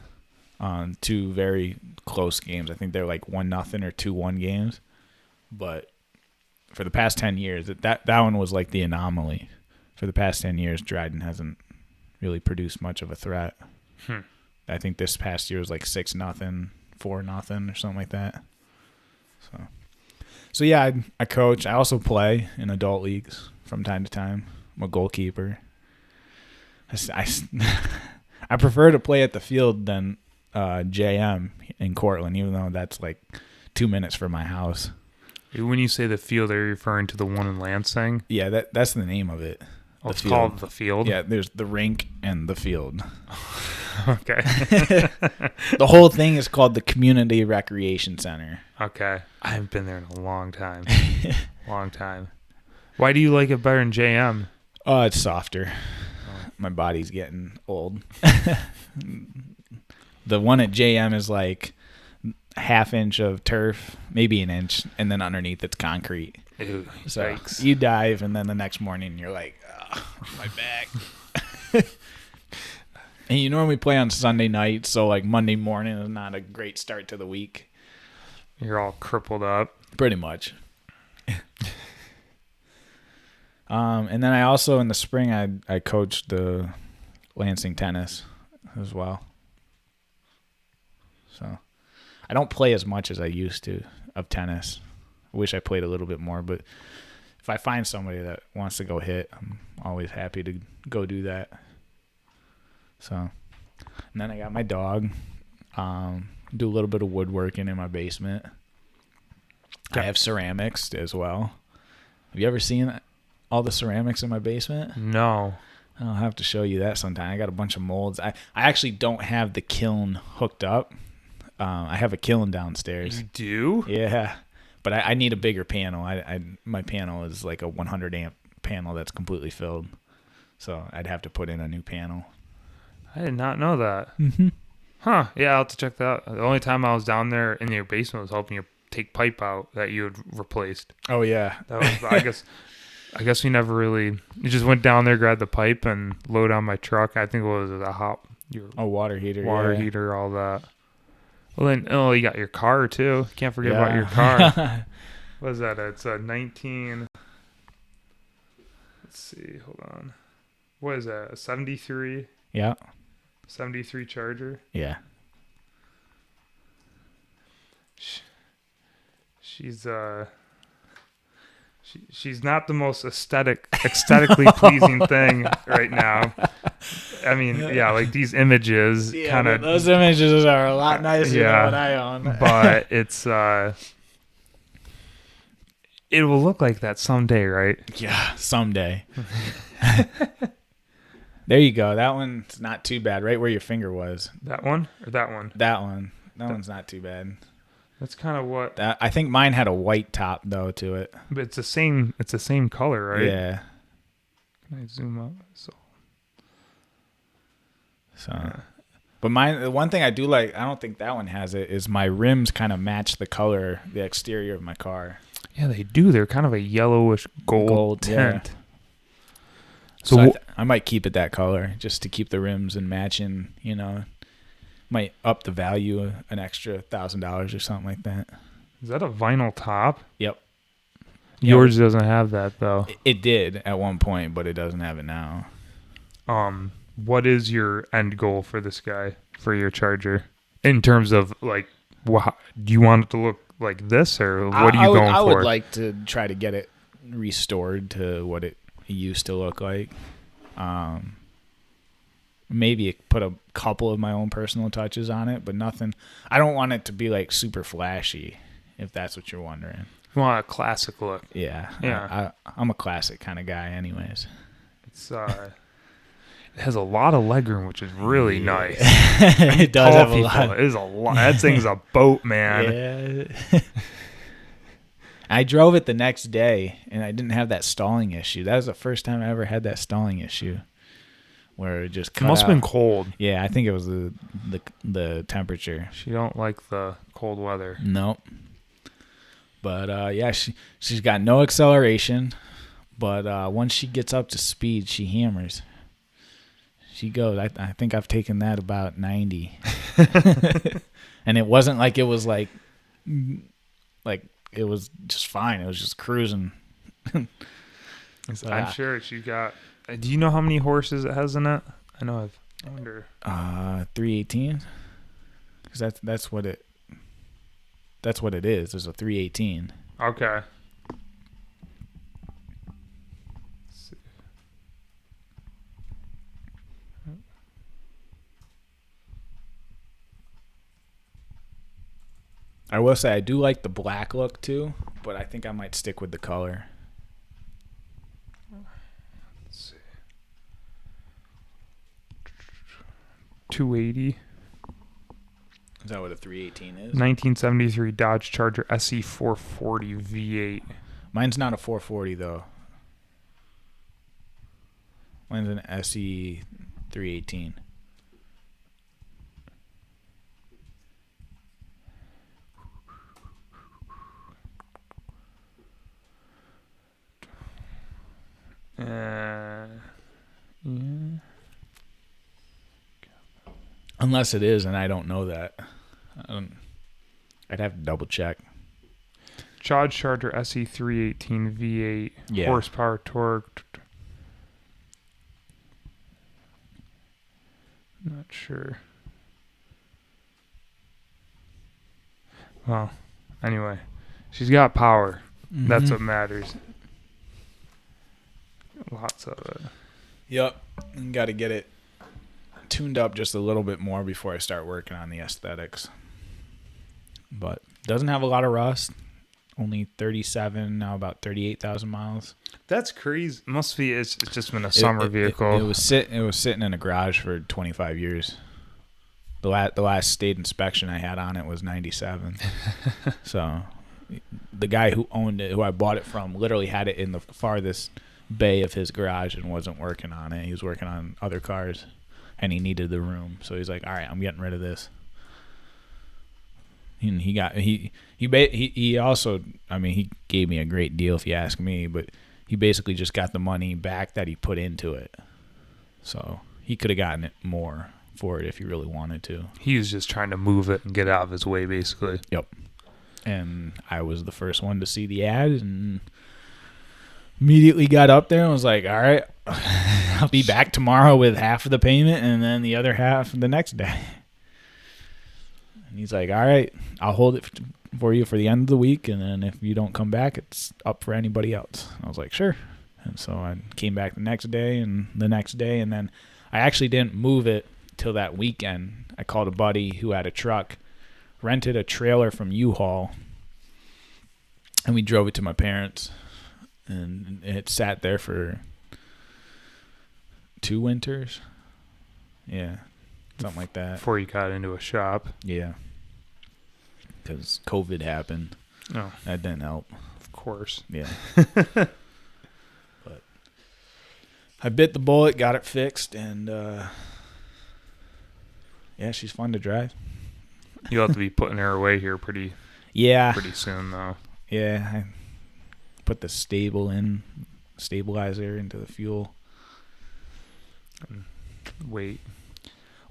on 2 very close games. I think they're like 1-0 or 2-1 games. But for the past 10 years, that one was like the anomaly. For the past 10 years, Dryden hasn't really produced much of a threat. I think this past year was like 6-0, 4-0 or something like that. So yeah, I coach. I also play in adult leagues from time to time. I'm a goalkeeper. I prefer to play at the field than JM in Cortland, even though that's like 2 minutes from my house. When you say the field, are you referring to the one in Lansing? Yeah, that's the name of it. Oh, it's called the field? Yeah, there's the rink and the field. Okay. The whole thing is called the Community Recreation Center. Okay. I haven't been there in a long time. Long time. Why do you like it better than JM? Oh, it's softer. My body's getting old. The one at JM is like a half inch of turf, maybe an inch, and then underneath it's concrete. Ew, so yikes. You dive, and then the next morning you're like, oh, my back. And you normally play on Sunday night, so like Monday morning is not a great start to the week. You're all crippled up. Pretty much. And then I also, in the spring, I coached the Lansing tennis as well. So I don't play as much as I used to of tennis. I wish I played a little bit more, but if I find somebody that wants to go hit, I'm always happy to go do that. So, and then I got my dog. Do a little bit of woodworking in my basement. I have ceramics as well. Have you ever seen all the ceramics in my basement? No. I'll have to show you that sometime. I got a bunch of molds. I actually don't have the kiln hooked up. I have a kiln downstairs. You do? Yeah. But I need a bigger panel. My panel is like a 100 amp panel that's completely filled. So I'd have to put in a new panel. I did not know that. Mm-hmm. Huh. Yeah, I'll have to check that out. The only time I was down there in your basement was helping you take pipe out that you had replaced. Oh yeah. That was, I guess we never really. You just went down there, grabbed the pipe, and load on my truck. I think it was your water heater. water heater, all that. Well, then, you got your car too. Can't forget about your car. What is that? It's a 19. Let's see. Hold on. What is that? A 73? Yeah. 73 Charger. Yeah. She's she's not the most aesthetically pleasing thing right now. I mean, yeah, like these images kind of. Those images are a lot nicer than what I own. But it's it will look like that someday, right? Yeah, someday. There you go. That one's not too bad. Right where your finger was. That one or that one? That one. That one's not too bad. That's kind of what. I think mine had a white top though to it. But it's the same. It's the same color, right? Yeah. Can I zoom up? So. But mine, the one thing I do like, I don't think that one has it, is my rims kind of match the color, the exterior of my car. Yeah, they do. They're kind of a yellowish gold tint. Yeah. So I might keep it that color just to keep the rims and matching, might up the value an extra $1,000 or something like that. Is that a vinyl top? Yep. Yours doesn't have that though. It did at one point, but it doesn't have it now. What is your end goal for this guy, for your Charger? In terms of like, do you want it to look like this, or what are you going for? I would like to try to get it restored to what it used to look like. Maybe put a couple of my own personal touches on it, but nothing. I don't want it to be like super flashy, if that's what you're wondering. You want a classic look? Yeah. I'm a classic kind of guy, anyways. It's it has a lot of legroom, which is really nice. It does have a lot. It is a lot. That thing's a boat, man. Yeah. I drove it the next day, and I didn't have that stalling issue. That was the first time I ever had that stalling issue, where it just cut must out. have been cold. Yeah, I think it was the temperature. She don't like the cold weather. Nope. But yeah, she's got no acceleration, but once she gets up to speed, she hammers. She goes. I think I've taken that about 90, and it wasn't like it was like it was just fine. It was just cruising. I'm sure she got. Do you know how many horses it has in it? I know. I wonder. 318. Because that's what it is. There's a 318. Okay. I will say I do like the black look too, but I think I might stick with the color. Let's see. 280. Is that what a 318 is? 1973 Dodge Charger SE 440 V8. Mine's not a 440 though. Mine's an SE 318. Yeah. Unless it is, and I don't know that. I'd have to double check. Dodge Charger SE 318 V8. Yeah. Horsepower, torque. Not sure. Well, anyway, she's got power. Mm-hmm. That's what matters. Lots of it. Yep. Got to get it tuned up just a little bit more before I start working on the aesthetics. But doesn't have a lot of rust. Only 37, now about 38,000 miles. That's crazy. Must be. It's just been a summer vehicle. It was sitting in a garage for 25 years. The last state inspection I had on it was 97. So the guy who owned it, who I bought it from, literally had it in the farthest bay of his garage and wasn't working on it. He was working on other cars. and he needed the room. So he's like, all right, I'm getting rid of this. And he also, I mean, he gave me a great deal if you ask me, but he basically just got the money back that he put into it. So he could have gotten it more for it if he really wanted to. He was just trying to move it and get out of his way, basically. Yep. And I was the first one to see the ad and immediately got up there and was like, all right, I'll be back tomorrow with half of the payment and then the other half the next day. And he's like, all right, I'll hold it for you for the end of the week, and then if you don't come back, it's up for anybody else. I was like, sure. And so I came back the next day, and then I actually didn't move it till that weekend. I called a buddy who had a truck, rented a trailer from U-Haul, and we drove it to my parents, and it sat there for 2 winters. Yeah, something like that. Before you got into a shop. Yeah. Because COVID happened. Oh. That didn't help. Of course. Yeah. But I bit the bullet, got it fixed, and yeah, she's fun to drive. You'll have to be putting her away here pretty soon, though. Yeah. I put the stabilizer into the fuel. Wait.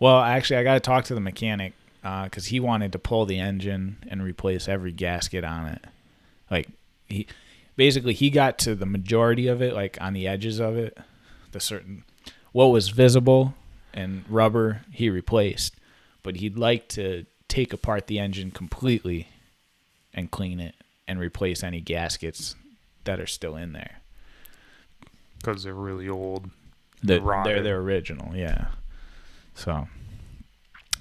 Well, actually, I got to talk to the mechanic because he wanted to pull the engine and replace every gasket on it. Like, he got to the majority of it, like on the edges of it, what was visible and rubber he replaced, but he'd like to take apart the engine completely and clean it and replace any gaskets that are still in there. Because they're really old. They're original, yeah. So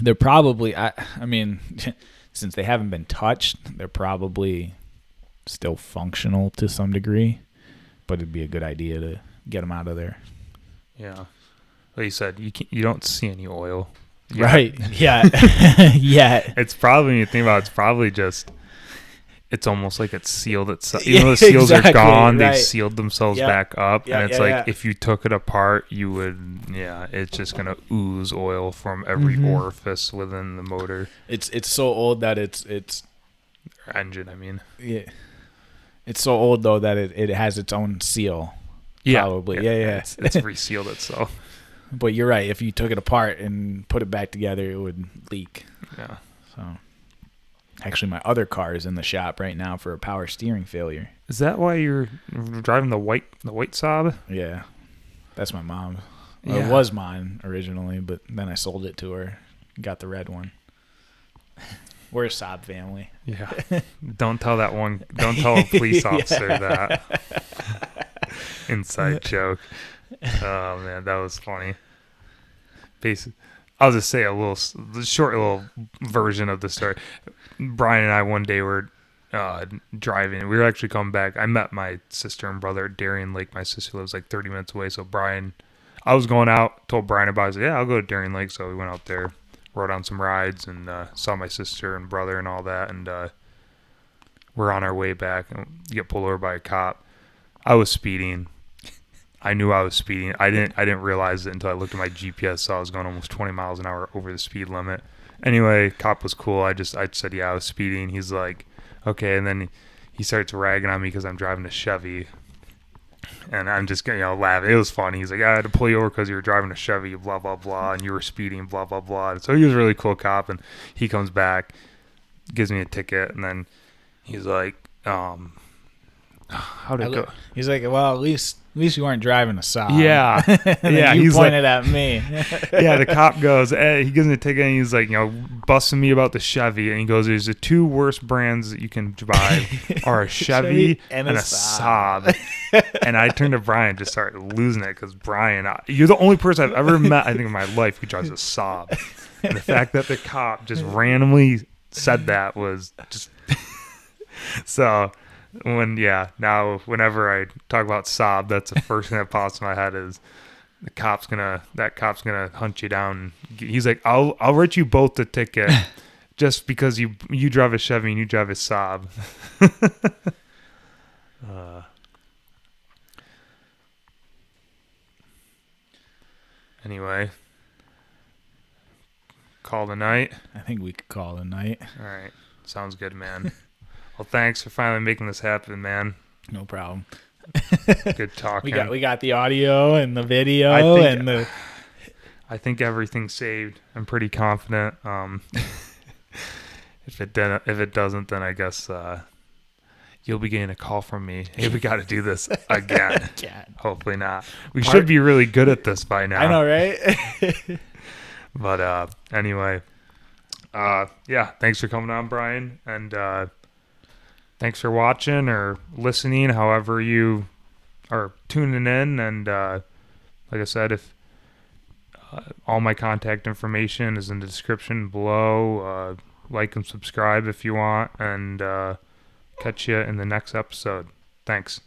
they're probably, I mean, since they haven't been touched, they're probably still functional to some degree, but it'd be a good idea to get them out of there. Yeah. Like you said, you don't see any oil. Yeah. Right. Yeah. Yeah. It's probably, when you think about it, it's probably just, it's almost like it's sealed itself. Even though the seals are gone, right. They've sealed themselves back up. And it's if you took it apart, you would, it's just going to ooze oil from every orifice within the motor. It's so old that it's engine, I mean. Yeah. It's so old, though, that it has its own seal. Yeah. Probably. Yeah. It's resealed itself. But you're right. If you took it apart and put it back together, it would leak. Yeah. So, actually, my other car is in the shop right now for a power steering failure. Is that why you're driving the white Saab? Yeah. That's my mom. Yeah. Well, it was mine originally, but then I sold it to her. Got the red one. We're a Saab family. Yeah. Don't tell a police officer that. Inside joke. Oh man, that was funny. I'll just say a short little version of the story. Brian and I one day were driving. We were actually coming back. I met my sister and brother at Darien Lake. My sister lives like 30 minutes away. So I was going out, told Brian about it. I said, yeah, I'll go to Darien Lake. So we went out there, rode on some rides, and saw my sister and brother and all that. And we're on our way back and get pulled over by a cop. I was speeding. I knew I was speeding. I didn't realize it until I looked at my GPS. So I was going almost 20 miles an hour over the speed limit. Anyway, cop was cool. I said, yeah, I was speeding. He's like, okay. And then he starts ragging on me because I'm driving a Chevy. And I'm just laughing. It was funny. He's like, I had to pull you over because you were driving a Chevy, blah, blah, blah. And you were speeding, blah, blah, blah. And so he was a really cool cop. And he comes back, gives me a ticket. And then he's like, how'd it go? He's like, well, at least you weren't driving a Saab. Yeah. Yeah. You pointed at me. Yeah. The cop goes, he gives me a ticket and he's like, busting me about the Chevy. And he goes, there's the two worst brands that you can buy are a Chevy and a Saab. And I turned to Brian and just started losing it because Brian, you're the only person I've ever met, I think, in my life who drives a Saab. And the fact that the cop just randomly said that was just so. Now whenever I talk about Saab, that's the first thing that pops in my head is that cop's gonna hunt you down. He's like, I'll write you both the ticket just because you drive a Chevy and you drive a Saab. Anyway, call it a night? I think we could call it a night. All right. Sounds good, man. Well, thanks for finally making this happen, man. No problem. Good talking. We got the audio and the video I think everything's saved. I'm pretty confident. If it doesn't, then I guess you'll be getting a call from me. Hey, we got to do this again. Hopefully not. We should be really good at this by now. I know, right? But anyway, yeah. Thanks for coming on, Brian, and thanks for watching or listening, however you are tuning in. And like I said, if all my contact information is in the description below. Like and subscribe if you want, and catch you in the next episode. Thanks.